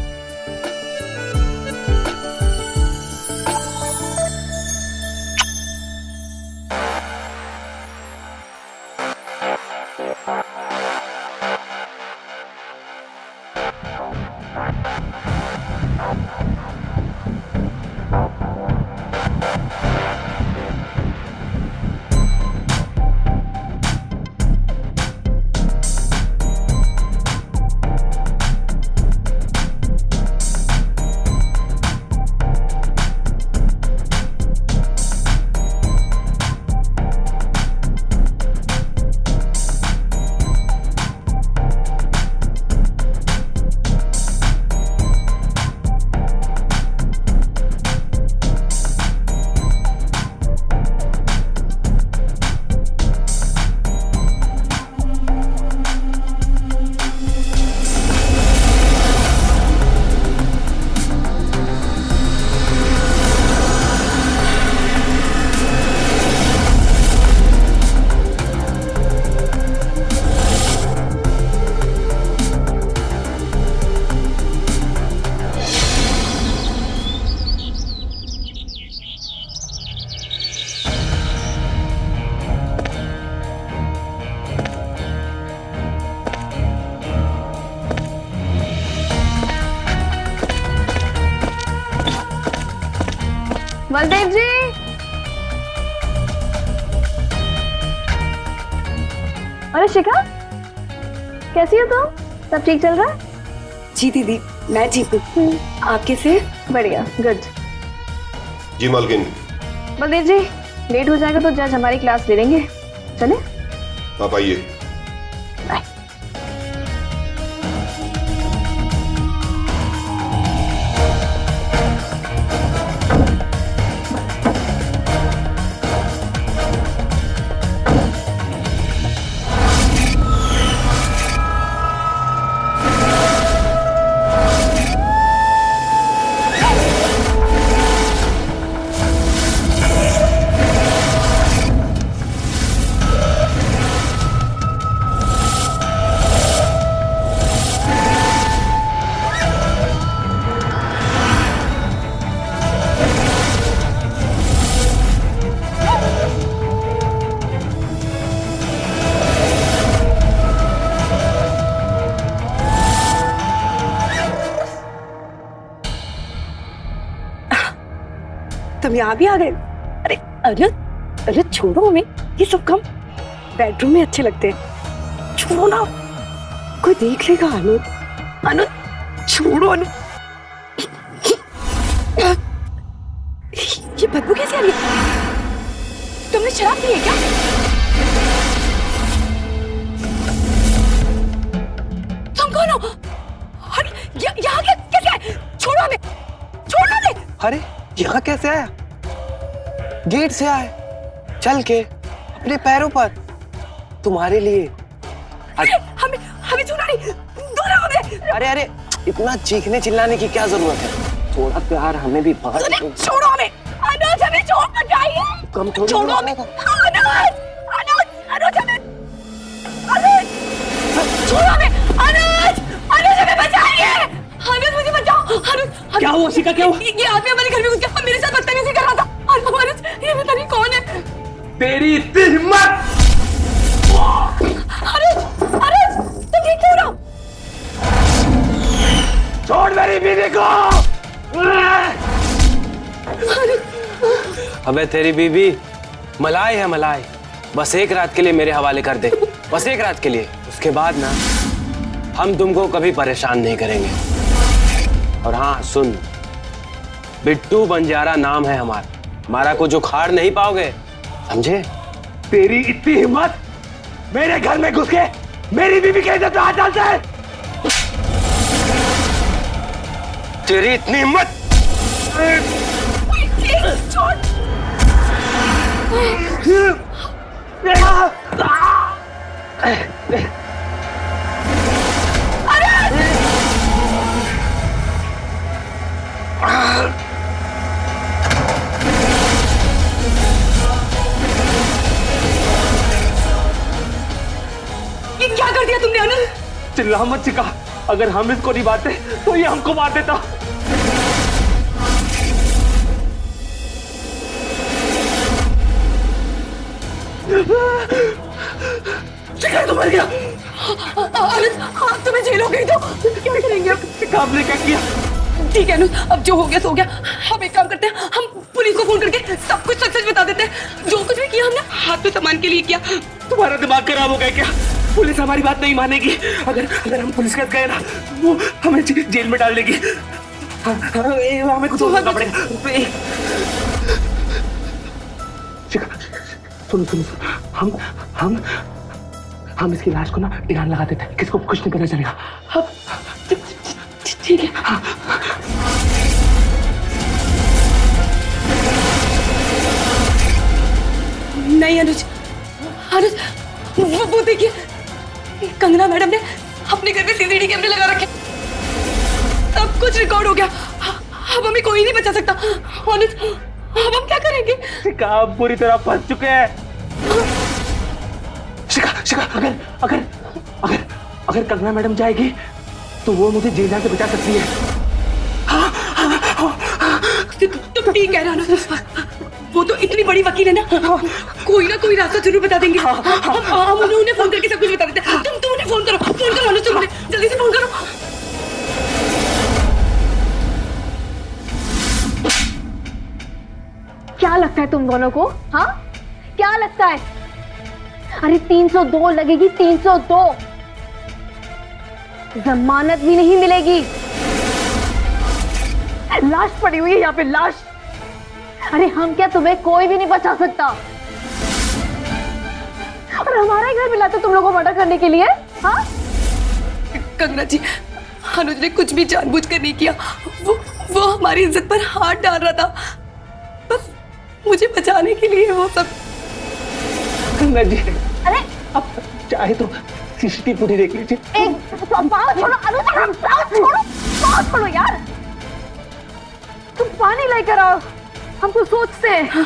बलदेव जी, अरे शिखा, कैसी हो तुम? सब ठीक चल रहा है?
जी दीदी, मैं ठीक हूँ। आप कैसे?
बढ़िया, गुड।
जी मालकिन।
बलदेव जी, लेट हो जाएगा तो जज हमारी क्लास ले लेंगे। चले?
आप आइए।
बाय।
तुम यहाँ भी आ गए? अरे अरे अरे छोड़ो हमें, ये सब काम बेडरूम में अच्छे लगते हैं। छोड़ो ना, कोई देख लेगा। अनुज, अनुज छोड़ो। अनुज, ये बदबू कैसे आ रही है? तुमने शराब पी है क्या? तुम कौन हो? अरे यहाँ कैसे आए? छोड़ो हमें, छोड़ो हमें।
अरे यहाँ कैसे आया? गेट से आया, चल के अपने पैरों पर, तुम्हारे लिए।
हमें हमें छोड़ो नहीं, दूर रहो हमें।
अरे अरे, इतना चीखने चिल्लाने की क्या जरूरत है? थोड़ा प्यार हमें भी बाहर।
छोड़ो हमें, अनुज हमें छोड़ मत जाइए।
कम थोड़ी
छोड़ो हमें, अनुज, अनुज, अनुज हमें, अनुज छोड़ो हमें, अनुज, अनुज हमें बचाइए। अनुज मुझे बचाओ। अनुज,
क्या हुआ शिखा, क्या हुआ?
ये आदमी हमारे घर में घुस गया, मेरे साथ बदतमीजी कर रहा था। अनुज, ये पता नहीं कौन है।
तेरी इतनी हिम्मत!
अनुज, अनुज तुम ठीक क्यों हो?
छोड़ मेरी बीवी को!
अबे तेरी बीवी मलाई है, मलाई। बस एक रात के लिए मेरे हवाले कर दे।
बस एक रात के लिए। उसके बाद ना हम तुमको कभी परेशान नहीं करेंगे। और हाँ सुन, बिट्टू बंजारा नाम है हमारा कुछ उखाड़ नहीं पाओगे, समझे?
तेरी इतनी हिम्मत मेरे घर में घुस के मेरी बीवी के इज्जत पे हाथ डालता है? तेरी इतनी हिम्मत?
ये क्या कर दिया तुमने अनिल?
चिल्ला मत चिका, अगर हम इसको नहीं मारते तो ये हमको मार देता। शिखर तो मर गया।
आप तुम्हें जेल हो गई तो क्या करेंगे अब?
आपने क्या किया?
ठीक है अनुज, अब जो हो गया सो गया। हम एक काम करते हैं, हम पुलिस को फोन करके सब कुछ सच सच बता देते हैं। जो कुछ भी किया हमने हाथ में सामान के लिए किया।
तुम्हारा दिमाग खराब हो गया क्या? पुलिस हमारी बात नहीं मानेगी। अगर हम पुलिस के पास गए ना, वो हमें जेल में डाल देगी। हमें कुछ और करना पड़ेगा। सुन सुन, हम इसकी लाश को ना टिकान लगा देते हैं, किसको कुछ नहीं पता चलेगा।
ठीक है।
हाँ।
नहीं अनुज, अनुज वो देखिए, कंगना मैडम ने अपने घर में सीसीटीवी कैमरे लगा रखे। सब कुछ रिकॉर्ड हो गया। अब हमें कोई नहीं बचा सकता। अनुज, अब हम क्या करेंगे?
शिखा पूरी तरह फंस चुके हैं। शिखा, अगर कंगना मैडम जाएगी तो वो मुझे जेल से बचा सकती है।
तुम ठीक कह रहे हो, वो तो इतनी बड़ी वकील है ना, कोई ना कोई रास्ता जरूर बता देंगे। हम उन्हें फोन करके सब कुछ बता देते हैं। तुम उन्हें फोन करो अनुज, तुम जल्दी से फोन करो।
क्या लगता है तुम दोनों को? हाँ, क्या लगता है? अरे 302 लगेगी, 302। जमानत भी नहीं मिलेगी। लाश पड़ी हुई है यहाँ पे, लाश। अरे हम क्या, तुम्हें कोई भी नहीं बचा सकता। और हमारा ही घर मिला था तुम लोगों को मर्डर करने के लिए? हाँ
कंगना जी, अनुज ने कुछ भी जानबूझकर नहीं किया। वो हमारी इज्जत पर हाथ डाल रहा था, बस मुझे बचाने के लिए वो सब।
कंगना जी,
अरे
अब चाहे तो सीसीटीवी फुटेज देख लीजिए।
पाँव छोड़ो अनुज, पाँव छोड़ो यार। तुम पानी लेकर आओ, हम तो सोचते हैं।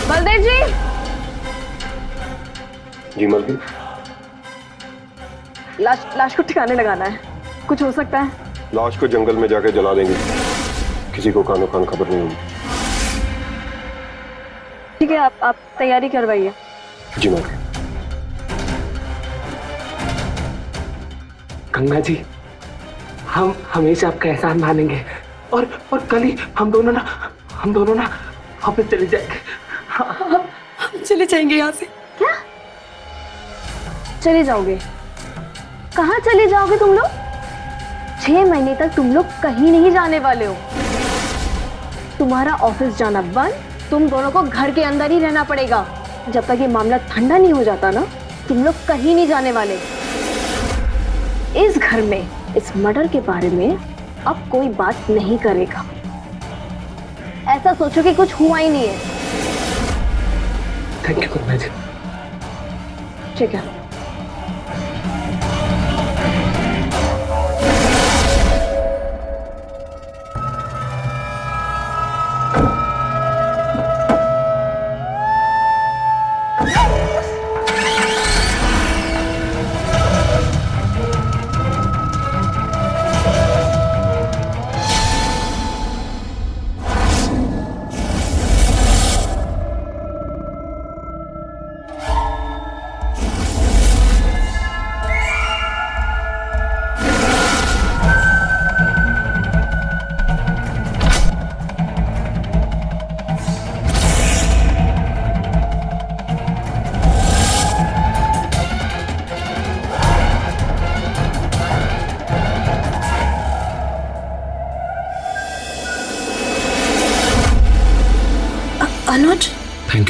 बलदेव जी।
जी मालकिन।
लाश को ठिकाने लगाना है, कुछ हो सकता है?
लाश को जंगल में जाके जला देंगे, किसी को कानो कान खबर नहीं होगी।
ठीक है, आप तैयारी करवाइए।
जी मालकिन।
गंगा जी, हम हमेशा आपका एहसान मानेंगे और कल ही हम दोनों ना वापस चले जाएंगे।
हम चले जाएंगे यहाँ से।
क्या चले जाओगे? कहाँ चले जाओगे तुम लोग? 6 महीने तक तुम लोग कहीं नहीं जाने वाले हो। तुम्हारा ऑफिस जाना बंद, तुम दोनों को घर के अंदर ही रहना पड़ेगा। जब तक ये मामला ठंडा नहीं हो जाता ना, तुम लोग कहीं नहीं जाने वाले। इस घर में इस मर्डर के बारे में अब कोई बात नहीं करेगा। ऐसा सोचो कि कुछ हुआ ही नहीं है।
Thank you Ganga ji.
ठीक है।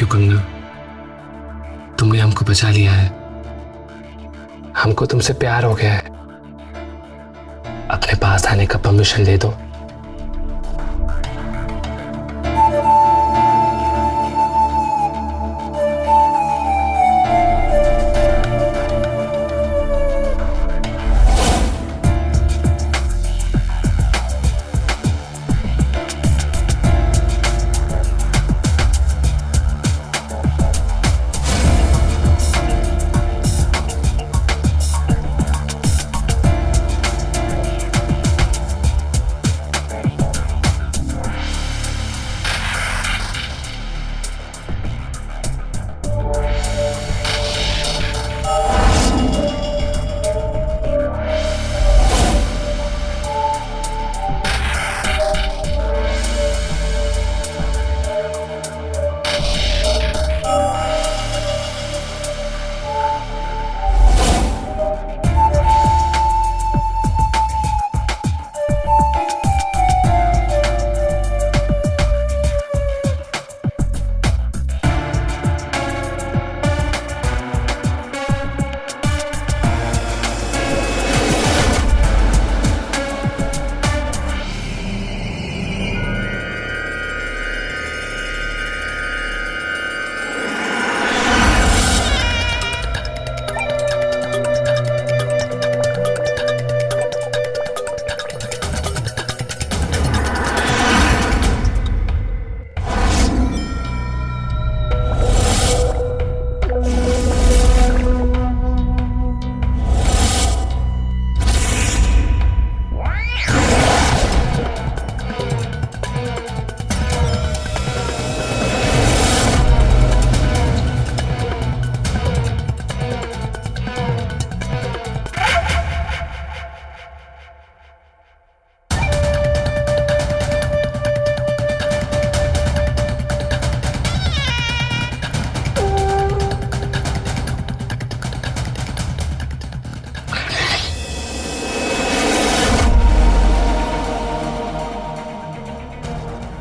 यू कंगना, तुमने हमको बचा लिया है। हमको तुमसे प्यार हो गया है। अपने पास आने का परमिशन दे दो।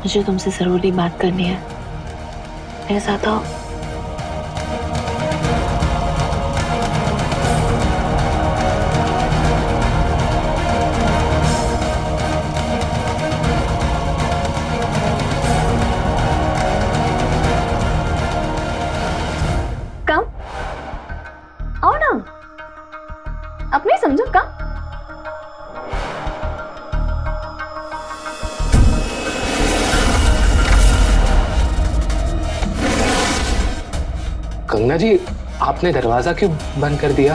मुझे तुमसे जरूरी बात करनी है, मेरे साथ आओ।
कम आओ ना, अपने समझो कम।
कंगना जी, आपने दरवाजा क्यों बंद कर दिया?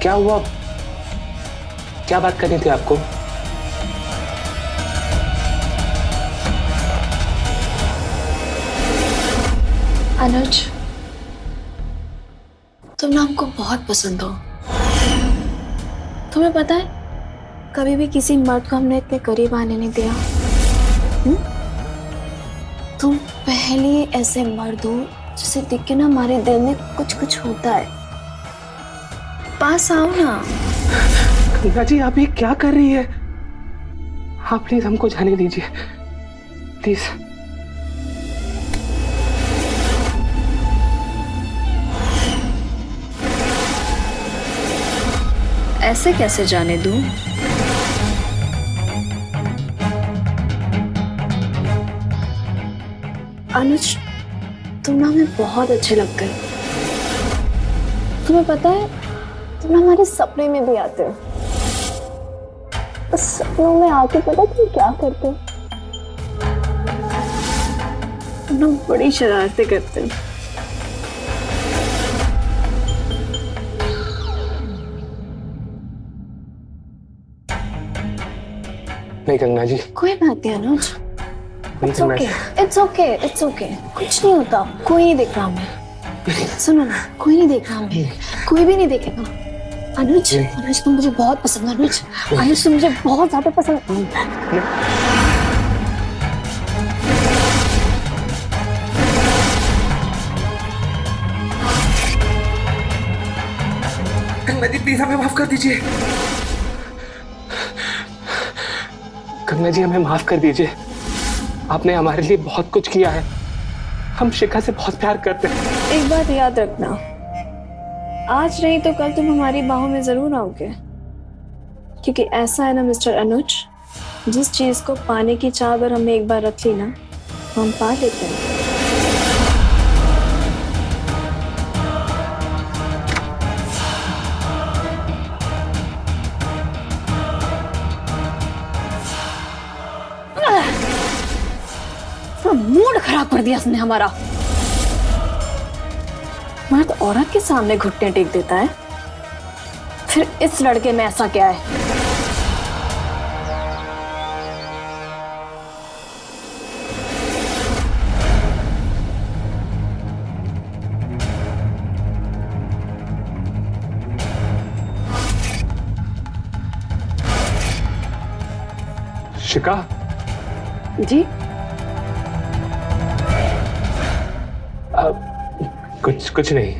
क्या हुआ? क्या बात करनी थी आपको?
अनुज, तुम ना हमको बहुत पसंद हो। तुम्हें पता है, कभी भी किसी मर्द को हमने इतने करीब आने नहीं दिया। तुम पहले ऐसे मर्द हो जिसे देख के ना हमारे दिल में कुछ कुछ होता है। पास आओ ना।
कंगना जी, आप ये क्या कर रही है? आप प्लीज हमको जाने दीजिए, प्लीज।
ऐसे कैसे जाने दूं? अनुज, तुम ना हमें बहुत अच्छे लगते हो। तुम्हें पता है, तुम ना हमारे सपने में भी आते हो। उस सपनों में आके पता तुम क्या करते हो? तुम ना बड़ी शरारतें करते हो।
नहीं कंगना जी,
कोई बात नहीं Anuj, it's okay, it's okay, it's okay, कुछ नहीं होता। कोई नहीं देख रहा हमें। सुनो ना, कोई नहीं देख रहा हमें, कोई भी नहीं देखेगा। अनुज, अनुज तुम मुझे बहुत पसंद है। अनुज, अनुज तुम मुझे बहुत ज्यादा पसंद।
कंगना जी प्लीज हमें माफ कर दीजिए। कंगना जी हमें माफ कर दीजिए। आपने हमारे लिए बहुत कुछ किया है। हम शिखा से बहुत प्यार करते हैं।
एक बात याद रखना, आज नहीं तो कल तुम हमारी बाहों में जरूर आओगे, क्योंकि ऐसा है ना मिस्टर अनुज, जिस चीज को पाने की चाह अगर हमने एक बार रख ली ना, हम पा लेते हैं। मूड खराब कर दिया उसने हमारा। मर्द औरत के सामने घुटने टेक देता है, फिर इस लड़के में ऐसा क्या है?
शिखा
जी
कुछ नहीं।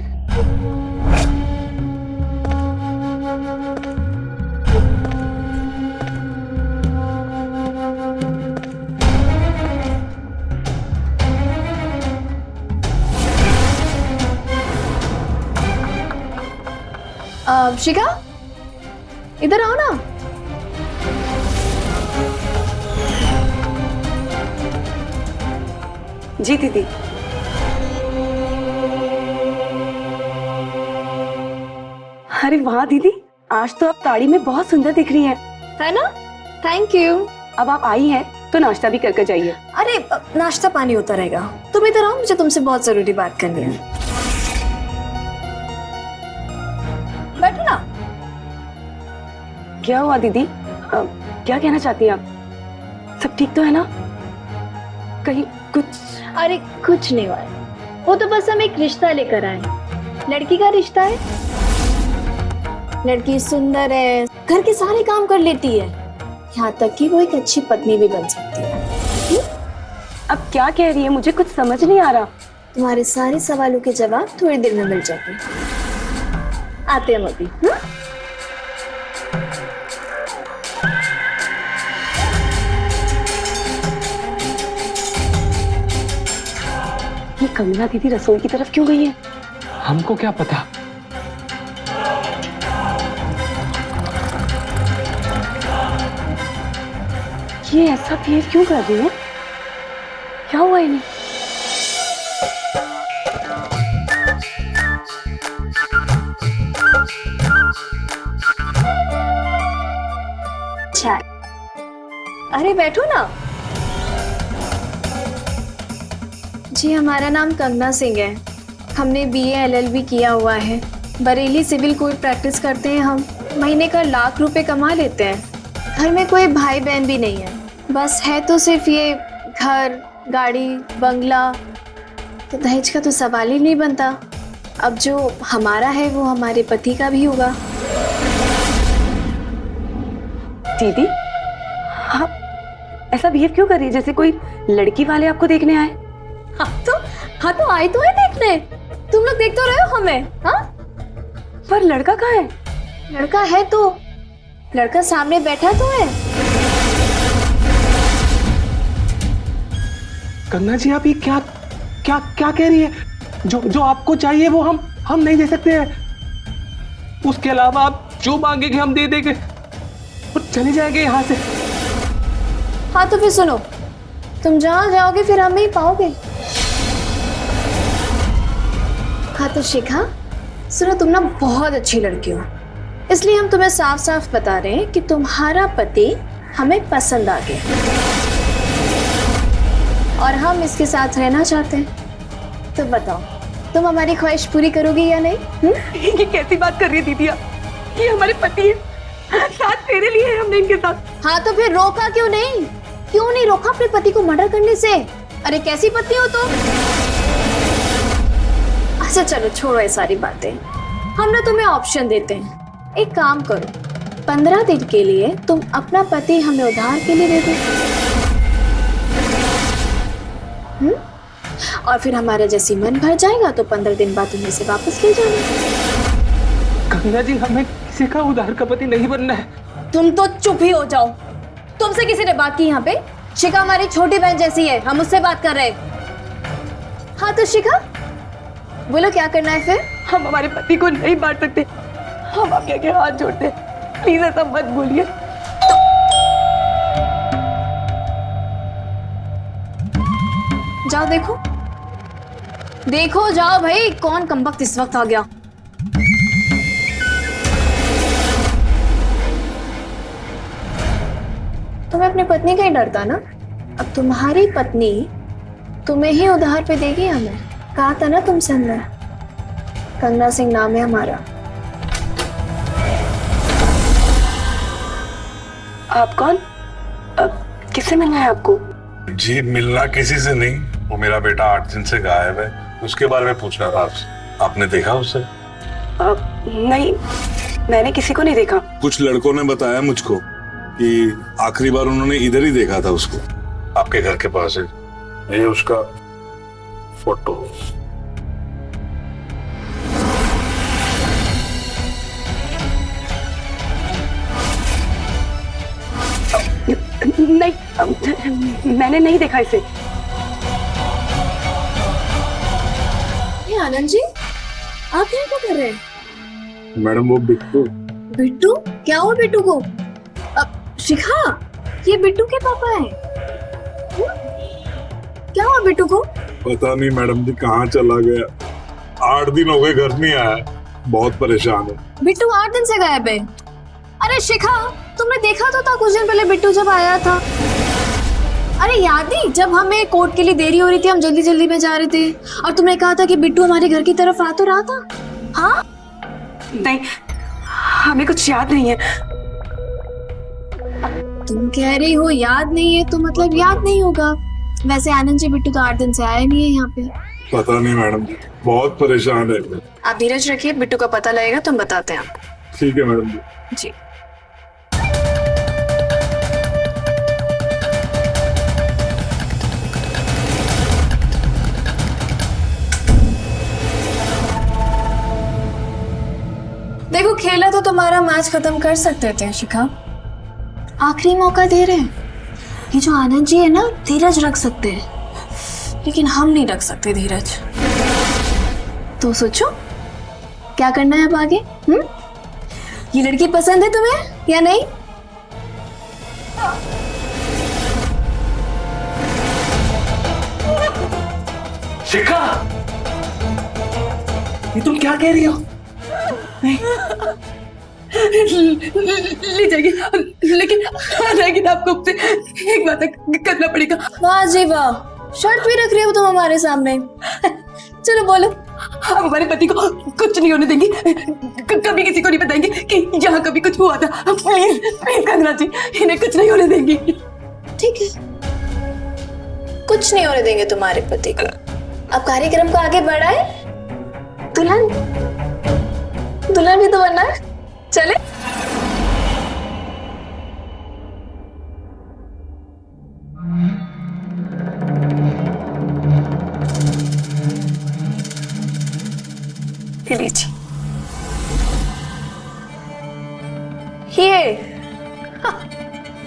शिखा, इधर आओ ना।
जी दीदी। अरे वाह दीदी, आज तो आप साड़ी में बहुत सुंदर दिख रही हैं।
है ना? Thank you.
अब आप आई हैं तो नाश्ता भी करके जाइए।
अरे नाश्ता पानी होता रहेगा, तुम इधर आओ, मुझे तुमसे बहुत जरूरी बात करनी है। बैठो ना।
क्या हुआ दीदी? क्या कहना चाहती हैं आप? सब ठीक तो है ना? कहीं कुछ?
अरे कुछ नहीं हुआ है, वो तो बस हम एक रिश्ता लेकर आए। लड़की का रिश्ता है, लड़की सुंदर है, घर के सारे काम कर लेती है, यहाँ तक कि वो एक अच्छी पत्नी भी बन सकती है।
अब क्या कह रही है, मुझे कुछ समझ नहीं आ रहा।
तुम्हारे सारे सवालों के जवाब थोड़ी देर में मिल जाएंगे। आते हम अभी।
ये कमला दीदी रसोई की तरफ क्यों गई है?
हमको क्या पता।
ये ऐसा बिहेव क्यों कर रही है? क्या हुआ इन्हें?
चाय। अरे बैठो ना। जी हमारा नाम कंगना सिंह है, हमने BA LLB किया हुआ है, बरेली सिविल कोर्ट प्रैक्टिस करते हैं। हम महीने का लाख रुपए कमा लेते हैं। घर में कोई भाई बहन भी नहीं है, बस है तो सिर्फ ये घर, गाड़ी, बंगला। तो दहेज का तो सवाल ही नहीं बनता। अब जो हमारा है वो हमारे पति का भी होगा।
दीदी, आप ऐसा बिहेव क्यों कर रही है जैसे कोई लड़की वाले आपको देखने आए?
हाँ तो आए तो है देखने, तुम लोग देख तो रहे हो हमें। हाँ
पर लड़का कहाँ है?
लड़का है तो, लड़का सामने बैठा तो है।
कंगना जी, आप ये क्या क्या क्या कह रही है? जो आपको चाहिए वो हम नहीं दे सकते हैं। उसके अलावा आप जो मांगेंगे हम दे देंगे और चले जाएंगे यहाँ से।
हाँ तो फिर सुनो, तुम जहाँ जाओगे फिर हमें ही पाओगे। हाँ तो शिखा सुनो, तुम ना बहुत अच्छी लड़की हो, इसलिए हम तुम्हें साफ साफ बता रहे हैं कि तुम्हारा पति हमें पसंद आ गया और हम इसके साथ रहना चाहते हैं। तो बताओ, तुम हमारी ख्वाहिश पूरी करोगी या नहीं?
ये कैसी बात कर रही है दीदी आप? ये हमारे पति है, साथ तेरे लिए है हमने इनके साथ।
हाँ तो फिर रोका क्यों नहीं? क्यों नहीं रोका अपने पति को मर्डर करने से? अरे कैसी पत्नी हो तुम? अच्छा चलो छोड़ो ये सारी बातें, हम ना तुम्हें ऑप्शन देते हैं। एक काम करो, 15 दिन के लिए तुम अपना पति हमें उधार के लिए दे दो, और फिर हमारा जैसी मन भर जाएगा तो 15 दिन बाद तुम्हें से वापस ले जाना।
कंगना जी, हमें किसी का उधार का पति नहीं बनना है।
तुम तो चुप ही हो जाओ, तुमसे किसी ने बात की यहाँ पे? शिखा हमारी छोटी बहन जैसी है, हम उससे बात कर रहे हैं। हाँ तो शिखा बोलो क्या करना है फिर?
हम हमारे पति को नहीं बांट सकते, हम आपके आगे हाथ जोड़ते हैं, प्लीज ऐसा मत बोलिए।
जाओ देखो, देखो जाओ भाई कौन कमबख्त इस वक्त आ गया। तुम्हें अपनी पत्नी का ही डरता ना? अब तुम्हारी पत्नी तुम्हें ही उधार पे देगी हमें। कहा था ना तुमसे हमने, कंगना सिंह नाम है हमारा।
आप कौन? किससे मिलना है आपको?
जी मिलना किसी से नहीं, वो मेरा बेटा 8 दिन से गायब है, उसके बारे में पूछना था आपसे। आपने देखा उसे?
नहीं, मैंने किसी को नहीं देखा।
कुछ लड़कों ने बताया मुझको कि आखिरी बार उन्होंने इधर ही देखा था उसको, आपके घर के पास है। ये उसका फोटो।
नहीं, मैंने नहीं देखा इसे।
ये आनंद जी, आप यहाँ क्या कर रहे हैं?
मैडम वो बिट्टू।
बिट्टू? क्या हुआ बिट्टू को? शिखा, ये बिट्टू के पापा हैं। क्या हुआ बिट्टू को?
पता नहीं मैडम जी कहाँ चला गया, 8 दिन हो गए घर नहीं आया, बहुत परेशान है।
बिट्टू 8 दिन से गायब है। अरे शिखा, तुमने देखा तो था कुछ दिन पहले बिट्टू जब आया था। अरे याद नहीं, जब हमें कोर्ट के लिए देरी हो रही थी, हम जल्दी जल्दी में जा रहे थे और तुमने कहा था कि बिट्टू हमारे घर की तरफ आ तो रहा था। हाँ?
नहीं, हमें कुछ याद नहीं है।
तुम कह रही हो याद नहीं है तो मतलब याद नहीं होगा। वैसे आनंद जी, बिट्टू तो 8 दिन से आया नहीं है यहाँ पे।
पता नहीं मैडम जी, बहुत परेशान है।
आप धीरज रखिए, बिट्टू का पता लगेगा तो हम बताते हैं आपको।
ठीक है मैडम जी।
जी। देखो, खेला तो तुम्हारा मैच खत्म कर सकते थे शिखा, आखिरी मौका दे रहे हैं। ये जो आनंद जी है ना, धीरज रख सकते हैं लेकिन हम नहीं रख सकते धीरज। तो सोचो क्या करना है अब आगे। ये लड़की पसंद है तुम्हें या नहीं?
शिखा, ये तुम क्या कह रही हो?
ले जाएगी, लेकिन आ जाएगी ना आपको उससे एक बात करना पड़ेगा।
वाह जी वाह, शर्त भी रख रही हो तुम हमारे सामने। चलो बोलो।
हम हमारे पति को कुछ नहीं होने देंगे, कभी किसी को नहीं बताएंगे कि यहाँ कभी कुछ हुआ था। प्लीज प्लीज कंगना जी, इन्हें कुछ नहीं होने देंगी।
ठीक है, कुछ नहीं होने देंगे तुम्हारे पति को। अब कार्यक्रम को आगे बढ़ाए। दुल्हन, दुल्हन भी तो बनना है। चले।
लीजिए।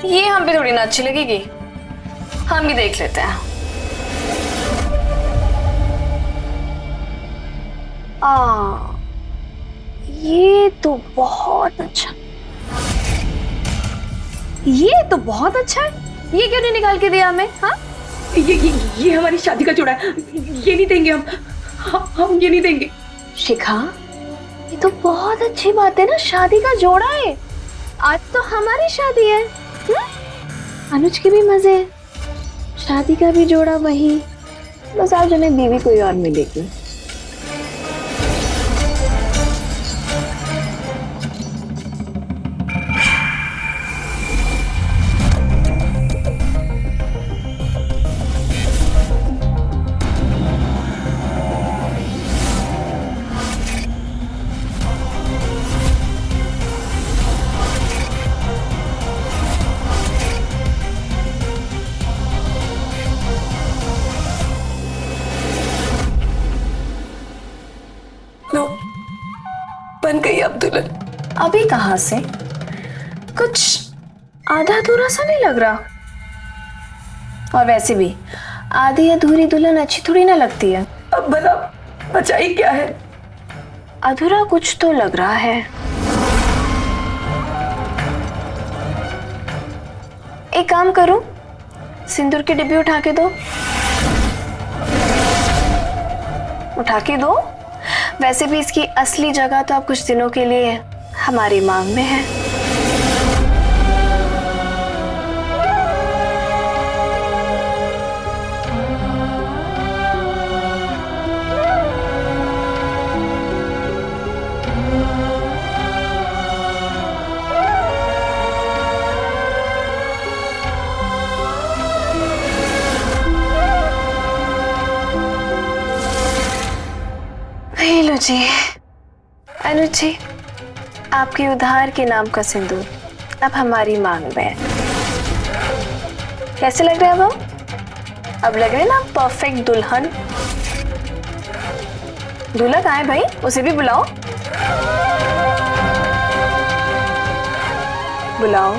ये हम पे थोड़ी ना अच्छी लगेगी, हम भी देख लेते हैं। ये तो बहुत अच्छा, ये तो बहुत अच्छा है। ये क्यों नहीं निकाल के दिया हमें? हाँ,
ये हमारी शादी का जोड़ा है, ये नहीं देंगे हम ये नहीं देंगे।
शिखा, ये तो बहुत अच्छी बात है ना, शादी का जोड़ा है। आज तो हमारी शादी है। अनुज के भी मजे है, शादी का भी जोड़ा वही। बस आज उन्हें बीवी कोई और मिलेगी।
बन गई अब दुल्हन।
अभी कहां से? कुछ आधा अधूरा सा नहीं लग रहा। और वैसे भी आधी अधूरी दुल्हन अच्छी थोड़ी ना लगती है।
अब भला बचा ही क्या है?
अधूरा कुछ तो लग रहा है। एक काम करो, सिंदूर की डिब्बी उठा के दो। उठा के दो। वैसे भी इसकी असली जगह तो अब कुछ दिनों के लिए हमारी मांग में है। लो जी, अनुज जी, आपके उधार के नाम का सिंदूर अब हमारी मांग में है। कैसे लग रहा है वो? अब लग रहा है ना परफेक्ट दुल्हन। दूल्हा कहाँ है भाई? उसे भी बुलाओ। बुलाओ।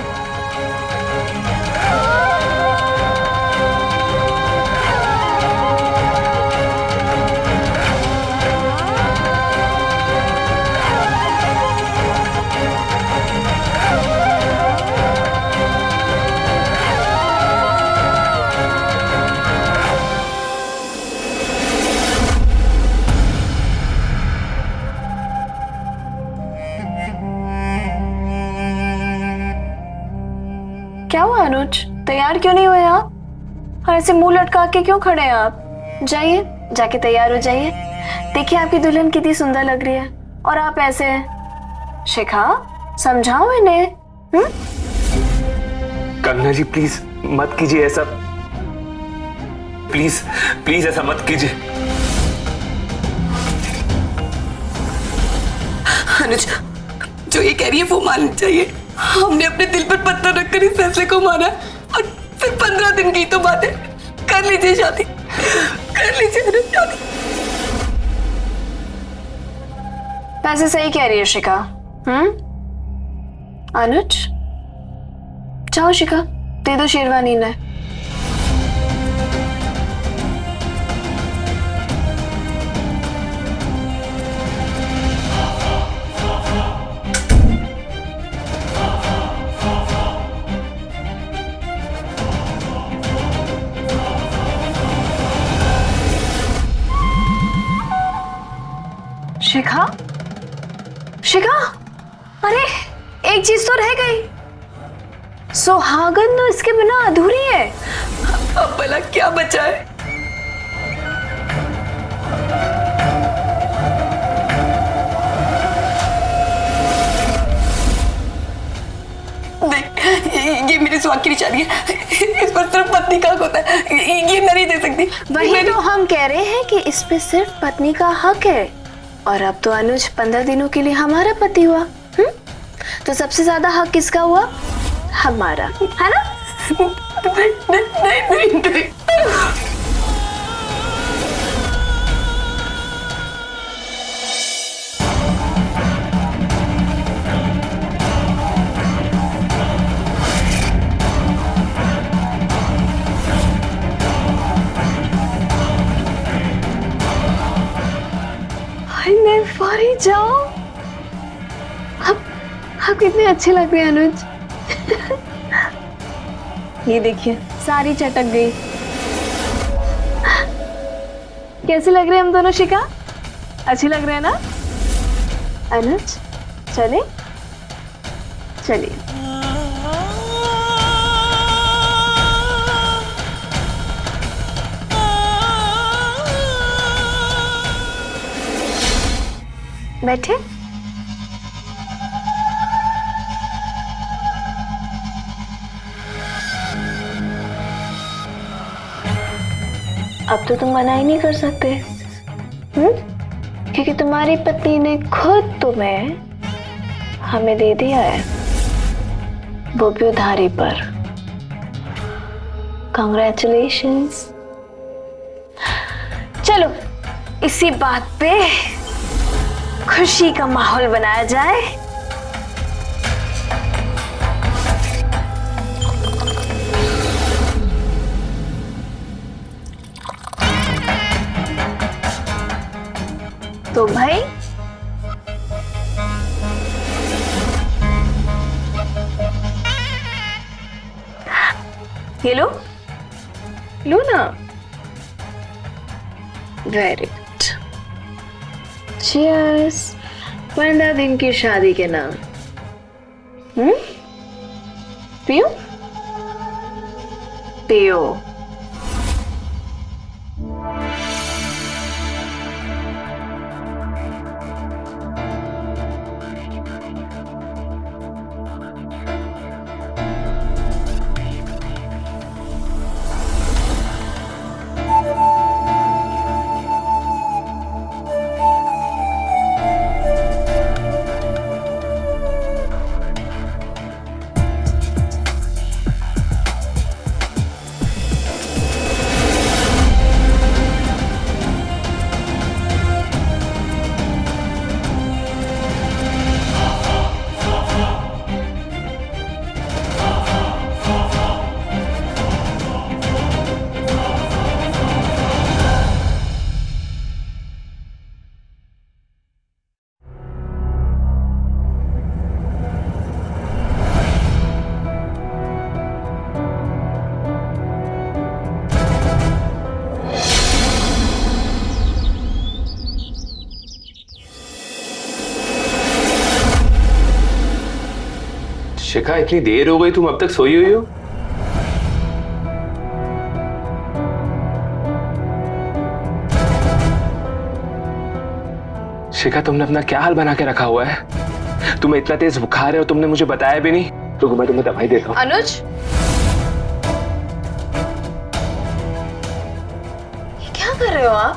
क्या हुआ अनुज, तैयार क्यों नहीं हुए आप? और ऐसे मुंह लटका के क्यों खड़े हैं आप? जाइए, जाके तैयार हो जाइए। देखिए आपकी दुल्हन कितनी सुंदर लग रही है और आप ऐसे हैं। शिखा, समझाओ इन्हें।
कंगना जी प्लीज मत कीजिए ऐसा, प्लीज प्लीज ऐसा मत कीजिए।
अनुज, जो ये कह रही है वो माननी चाहिए। हमने अपने दिल पर पत्थर रखकर इस फैसले को माना और फिर 15 दिन की तो बात है। कर लीजिए शादी, कर लीजिए अनुज शादी।
वैसे सही कह रही है शिखा। अनुज, जाओ शिखा, दे दो शेरवानी ने। शिखा, शिखा, अरे एक चीज तो रह गई। सुहागन तो इसके बिना अधूरी है।
अब भला क्या बचा है? देख, ये मेरी सुहाग की निशानी है। इस पर सिर्फ पत्नी का हक होता है, ये मैं नहीं दे सकती।
वही तो हम कह रहे हैं कि इस पे सिर्फ पत्नी का हक है। और अब तो अनुज 15 दिनों के लिए हमारा पति हुआ। तो सबसे ज्यादा हक किसका हुआ? हमारा, है ना?
नहीं।
मैं फौरी जाओ। आप कितने अच्छे लग रहे हैं अनुज। ये देखिए सारी चटक गई। कैसे लग रहे हैं हम दोनों शिखा? अच्छे लग रहे हैं ना अनुज? चले चलिए। बैठे। अब तो तुम मना ही नहीं कर सकते, क्योंकि तुम्हारी पत्नी ने खुद तुम्हें हमें दे दिया है, वो भी उधारी पर। कांग्रेचुलेशंस। चलो इसी बात पे खुशी का माहौल बनाया जाए। तो भाई ये लो ना। Very good. चीयर्स 15 दिन की शादी के नाम। पियो पियो।
शिखा, इतनी देर हो गई, तुम अब तक सोई हुई हो? शिखा, तुमने अपना क्या हाल बना के रखा हुआ है? तुम्हें इतना तेज बुखार है और तुमने मुझे बताया भी नहीं। तो मैं तुम्हें दवाई देता हूँ।
अनुज, ये क्या कर रहे हो आप?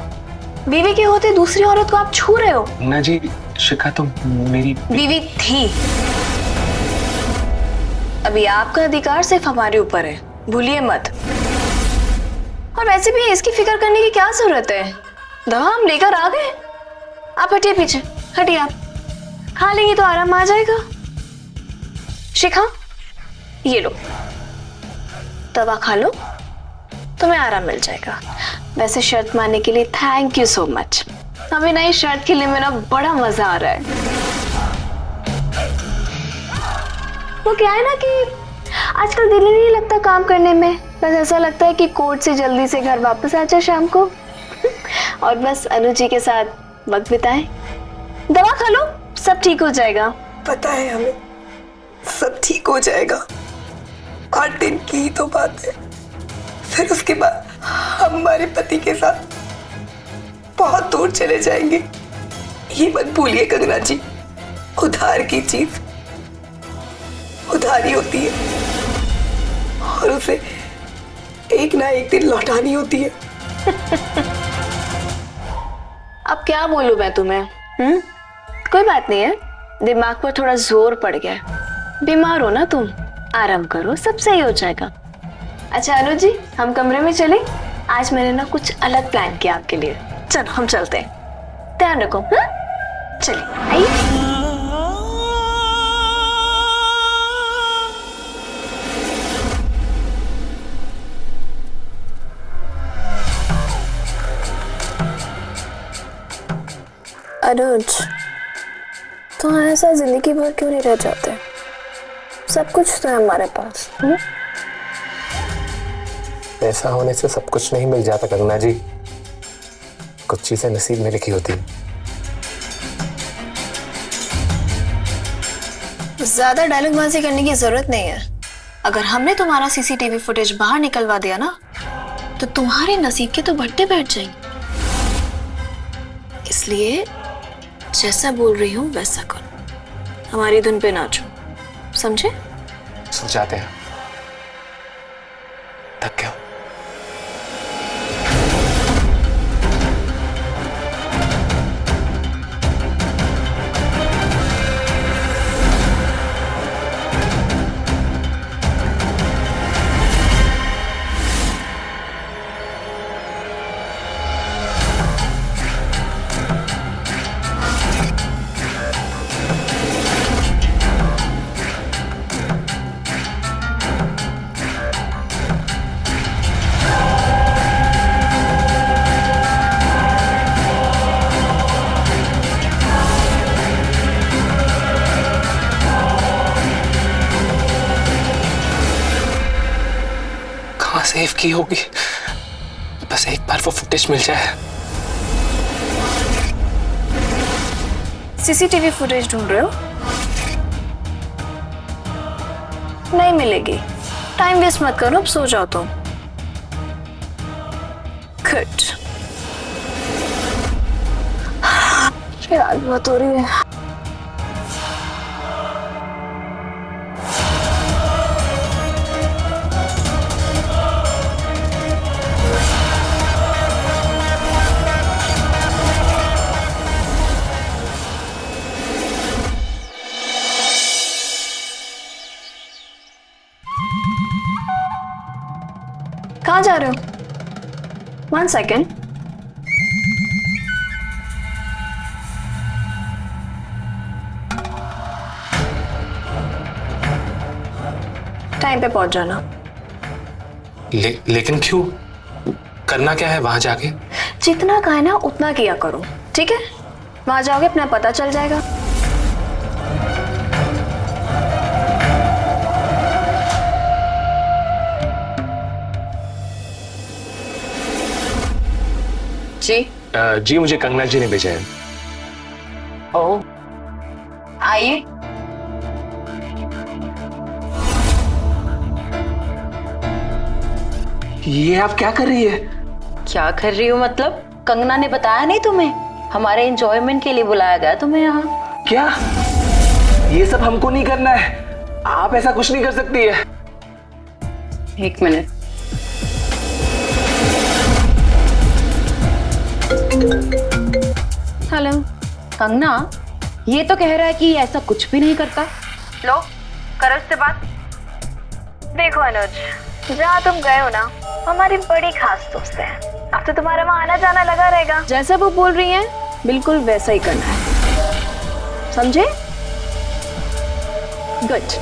बीवी के होते दूसरी औरत को आप छू रहे हो।
ना जी, शिखा तुम मेरी
बीवी थी। अभी आपका अधिकार सिर्फ हमारे ऊपर है, भूलिए मत। और वैसे भी इसकी फिक्र करने की क्या जरूरत है? दवा हम लेकर आ गए। आप हटिए पीछे, हटिए। आप खा लेंगे तो आराम आ जाएगा। शिखा, ये लो, दवा खा लो, तुम्हें आराम मिल जाएगा। वैसे शर्त मानने के लिए थैंक यू सो मच। अभी नई शर्त खेलने में ना बड़ा मजा आ रहा है। वो क्या है ना कि आजकल दिल ही नहीं लगता काम करने में। बस ऐसा लगता है कि कोर्ट से जल्दी से घर वापस आ जाए शाम को और बस अनुज जी के साथ वक्त बिताएं। दवा खा लो, सब ठीक हो जाएगा।
पता है हमें, सब ठीक हो जाएगा। 8 दिन की ही तो बात है। फिर उसके बाद हम हमारे पति के साथ बहुत दूर चले जाएंगे। ये मत भूलिए कंगना जी, उधार की चीज उधारी होती है और उसे एक ना एक दिन लौटानी होती है।
अब क्या बोलूं मैं तुम्हें? कोई बात नहीं है, दिमाग पर थोड़ा जोर पड़ गया है। बीमार हो ना तुम, आराम करो, सब सही हो जाएगा। अच्छा अनुज जी, हम कमरे में चले। आज मैंने ना कुछ अलग प्लान किया आपके लिए। चलो हम चलते हैं, ध्यान रखो। चलिए आइए। अनुज, तो ऐसा जिंदगी भर क्यों नहीं रह जाते? सब कुछ तो है हमारे पास।
ऐसा होने से सब कुछ नहीं मिल जाता कंगना जी, कुछ चीजें नसीब में लिखी होती।
ज्यादा डायलॉगबाजी करने की जरूरत नहीं है। अगर हमने तुम्हारा सीसीटीवी फुटेज बाहर निकलवा दिया ना, तो तुम्हारे नसीब के तो भट्टे बैठ जाएंगे। इसलिए जैसा बोल रही हूँ वैसा करो, हमारी धुन पे नाचो, समझे?
समझाते हैं। थक गया।
सेव की होगी, बस एक बार वो फुटेज मिल जाए।
सीसीटीवी फुटेज ढूंढ रहे हो? नहीं मिलेगी। टाइम वेस्ट मत करो, अब सो जाओ तुम। गुड। यार बहुत हो रही है। कहाँ जा रहे हो? 1 सेकेंड। टाइम पे पहुंच जाना।
लेकिन क्यों? करना क्या है वहां जाके?
जितना कहा है ना उतना किया करो, ठीक है? वहां जाओगे अपना पता चल जाएगा।
जी मुझे कंगना जी ने भेजा है।
ओह, आइए।
ये आप क्या कर रही है?
क्या कर रही हो मतलब? कंगना ने बताया नहीं तुम्हें? हमारे एंजॉयमेंट के लिए बुलाया गया तुम्हें यहाँ।
क्या? ये सब हमको नहीं करना है। आप ऐसा कुछ नहीं कर सकती है।
1 मिनट।
हेलो
कंगना, ये तो कह रहा है कि ऐसा कुछ भी नहीं करता।
लो करो उससे बात। देखो अनुज, जहाँ तुम गए हो ना, हमारी बड़ी खास दोस्त है। अब तो तुम्हारा वहाँ आना जाना लगा रहेगा। जैसा वो बोल रही है बिल्कुल वैसा ही करना है, समझे? गुड।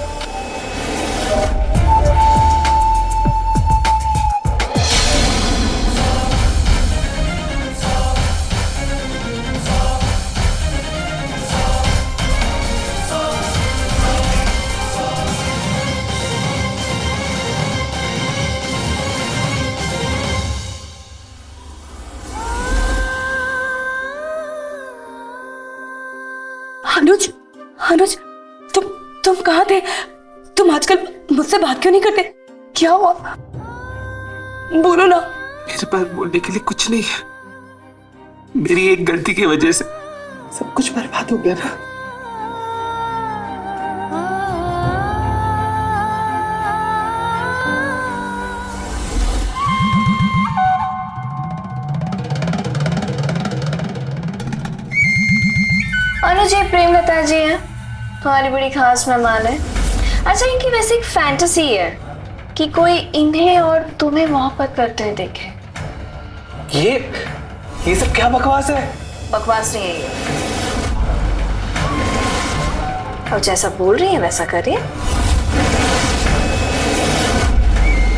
अनुज, अनुज, तुम कहाँ थे? तुम आजकल मुझसे बात क्यों नहीं करते? क्या हुआ? बोलो ना।
मेरे पास बोलने के लिए कुछ नहीं है। मेरी एक गलती की वजह से सब कुछ बर्बाद हो गया ना।
अनुज, ये प्रेमलता जी हैं, तुम्हारी बड़ी खास मेहमान है। अच्छा, इनकी वैसे एक फैंटेसी है कि कोई इन्हें और तुम्हें मोहब्बत करते हुए देखे।
ये सब क्या बकवास है?
बकवास नहीं है ये। और जैसा बोल रही है वैसा करिए।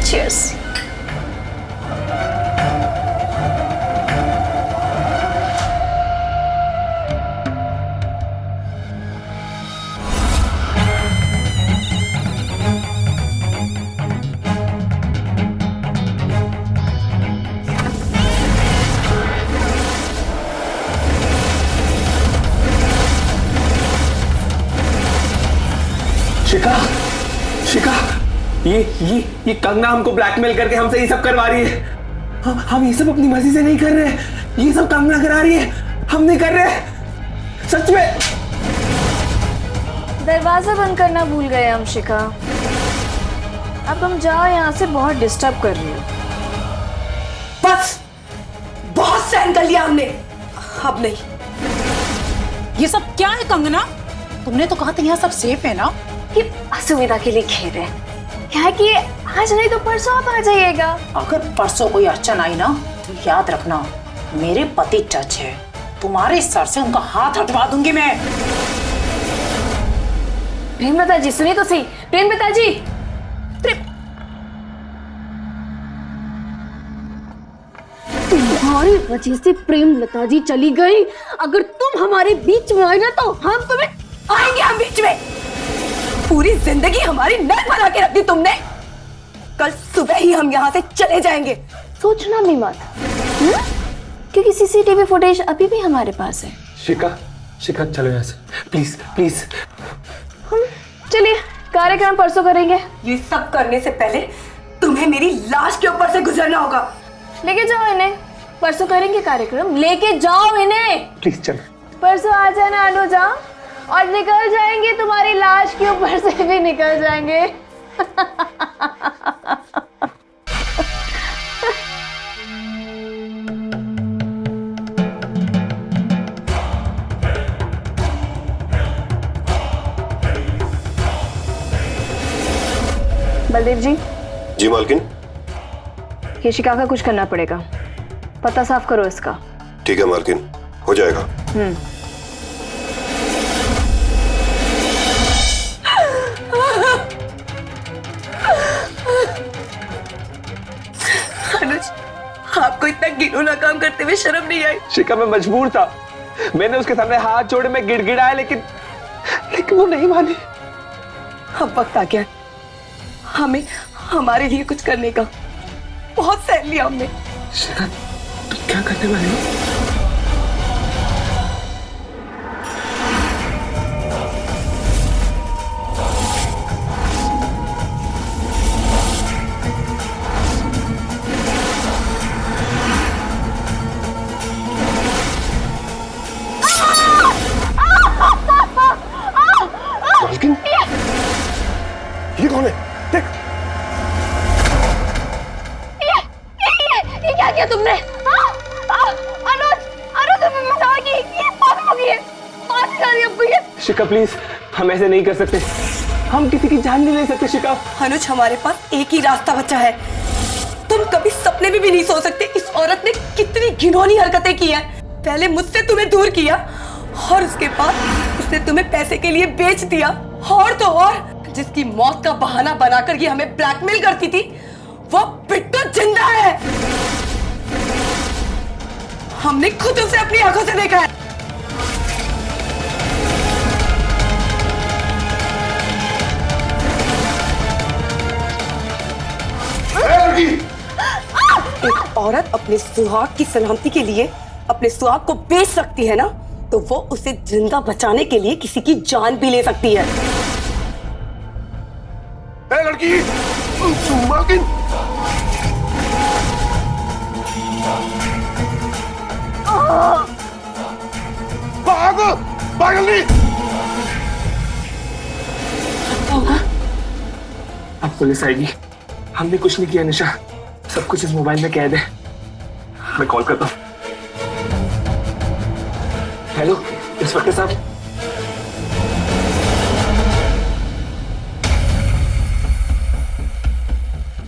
चीयर्स।
शिखा, ये कंगना हमको ब्लैकमेल करके हमसे ये सब करवा रही है। हम ये सब अपनी मर्जी से नहीं कर रहे हैं। ये सब कंगना करा रही है, हम नहीं कर रहे। सच में।
दरवाजा बंद करना भूल गए हम शिखा। अब हम जाओ यहाँ से, बहुत डिस्टर्ब कर रही हो।
बस, बहुत सहन कर लिया हमने, अब नहीं।
ये सब क्या है कंगना? तुमने तो कहा था यहाँ सब सेफ है ना?
ये असुविधा के लिए खेद है। क्या है कि आज नहीं तो परसों आप आ जाइएगा।
अगर परसों कोई अड़चन आई ना तो याद रखना, मेरे पति जज है, तुम्हारे सर से उनका हाथ हटवा दूंगी मैं।
प्रेमलता जी सुनिए तो सही। प्रेमलता जी, तुम्हारी वजह से प्रेमलता जी चली गई। अगर तुम हमारे बीच में आए ना तो हम तुम्हें
आएंगे। हम बीच में? पूरी जिंदगी हमारी नर्क बना के रख दी तुमने। कल सुबह ही हम यहाँ से चले जाएंगे।
सोचना भी मत, क्योंकि सीसीटीवी फुटेज अभी भी हमारे पास है।
शिखा, शिखा चलो यहाँ से, प्लीज प्लीज।
चलिए, कार्यक्रम परसों करेंगे।
ये सब करने से पहले तुम्हें मेरी लाश के ऊपर से गुजरना होगा।
लेके जाओ इन्हें, परसों करेंगे कार्यक्रम, लेके जाओ इन्हें।
प्लीज चलो।
परसों आ जाना अनुजा, और निकल जाएंगे, तुम्हारी लाश के ऊपर से भी निकल जाएंगे। बलदेव जी।
जी मालकिन।
केशिका का कुछ करना पड़ेगा, पता साफ करो इसका।
ठीक है मालकिन, हो जाएगा।
अनुज, आपको इतना घिनौना काम करते हुए शर्म नहीं आई?
शिखा, मैं मजबूर था, मैंने उसके सामने हाथ जोड़े, मैं गिड़गिड़ाया, लेकिन वो नहीं मानी।
अब वक्त आ गया हमें हमारे लिए कुछ करने का। बहुत सहन लिया हमने।
शिखा, तुम क्या करने वाले हो?
मालकिन, ये कौन है? देख।
ये क्या किया तुमने? अनुज,
शिखा प्लीज, हम ऐसे नहीं कर सकते, हम किसी की जान नहीं ले सकते। शिखा।
अनुज, हमारे पास एक ही रास्ता बचा है। तुम कभी सपने में भी नहीं सोच सकते इस औरत ने कितनी घिनौनी हरकतें की है। पहले मुझसे तुम्हें दूर किया, और उसके बाद उसने तुम्हें पैसे के लिए बेच दिया। और तो और, जिसकी मौत का बहाना बनाकर ये हमें ब्लैकमेल करती थी, वो बिट्टू जिंदा है। हमने खुद उसे अपनी आंखों से देखा है। एक औरत अपने सुहाग की सलामती के लिए अपने सुहाग को बेच सकती है ना, तो वो उसे जिंदा बचाने के लिए किसी की जान भी ले सकती है।
ए लड़की, मालकिन। भागो, भाग जल्दी।
अब पुलिस आएगी। हमने कुछ नहीं किया निशा, सब कुछ इस मोबाइल में कैद है। मैं कॉल करता हूँ। हेलो इंस्पेक्टर साहब।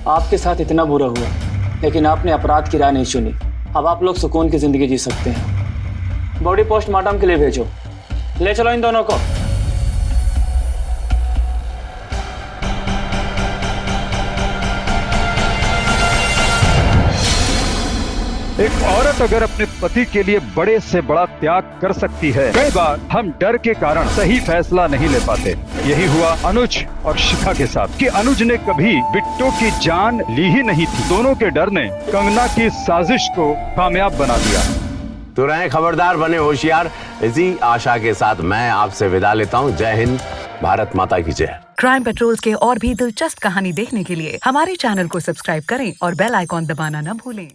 आपके साथ इतना बुरा हुआ, लेकिन आपने अपराध की राह नहीं चुनी। अब आप लोग सुकून की जिंदगी जी सकते हैं। बॉडी पोस्टमार्टम के लिए भेजो, ले चलो इन दोनों को।
एक औरत अगर अपने पति के लिए बड़े से बड़ा त्याग कर सकती है, कई बार हम डर के कारण सही फैसला नहीं ले पाते। यही हुआ अनुज और शिखा के साथ कि अनुज ने कभी बिट्टू की जान ली ही नहीं थी। दोनों के डर ने कंगना की साजिश को कामयाब बना दिया।
तो रहें खबरदार, बने होशियार। इसी आशा के साथ मैं आपसे विदा लेता हूँ। जय हिंद, भारत माता की जय।
क्राइम पेट्रोल्स के और भी दिलचस्प कहानी देखने के लिए हमारे चैनल को सब्सक्राइब करें और बेल आइकॉन दबाना न भूलें।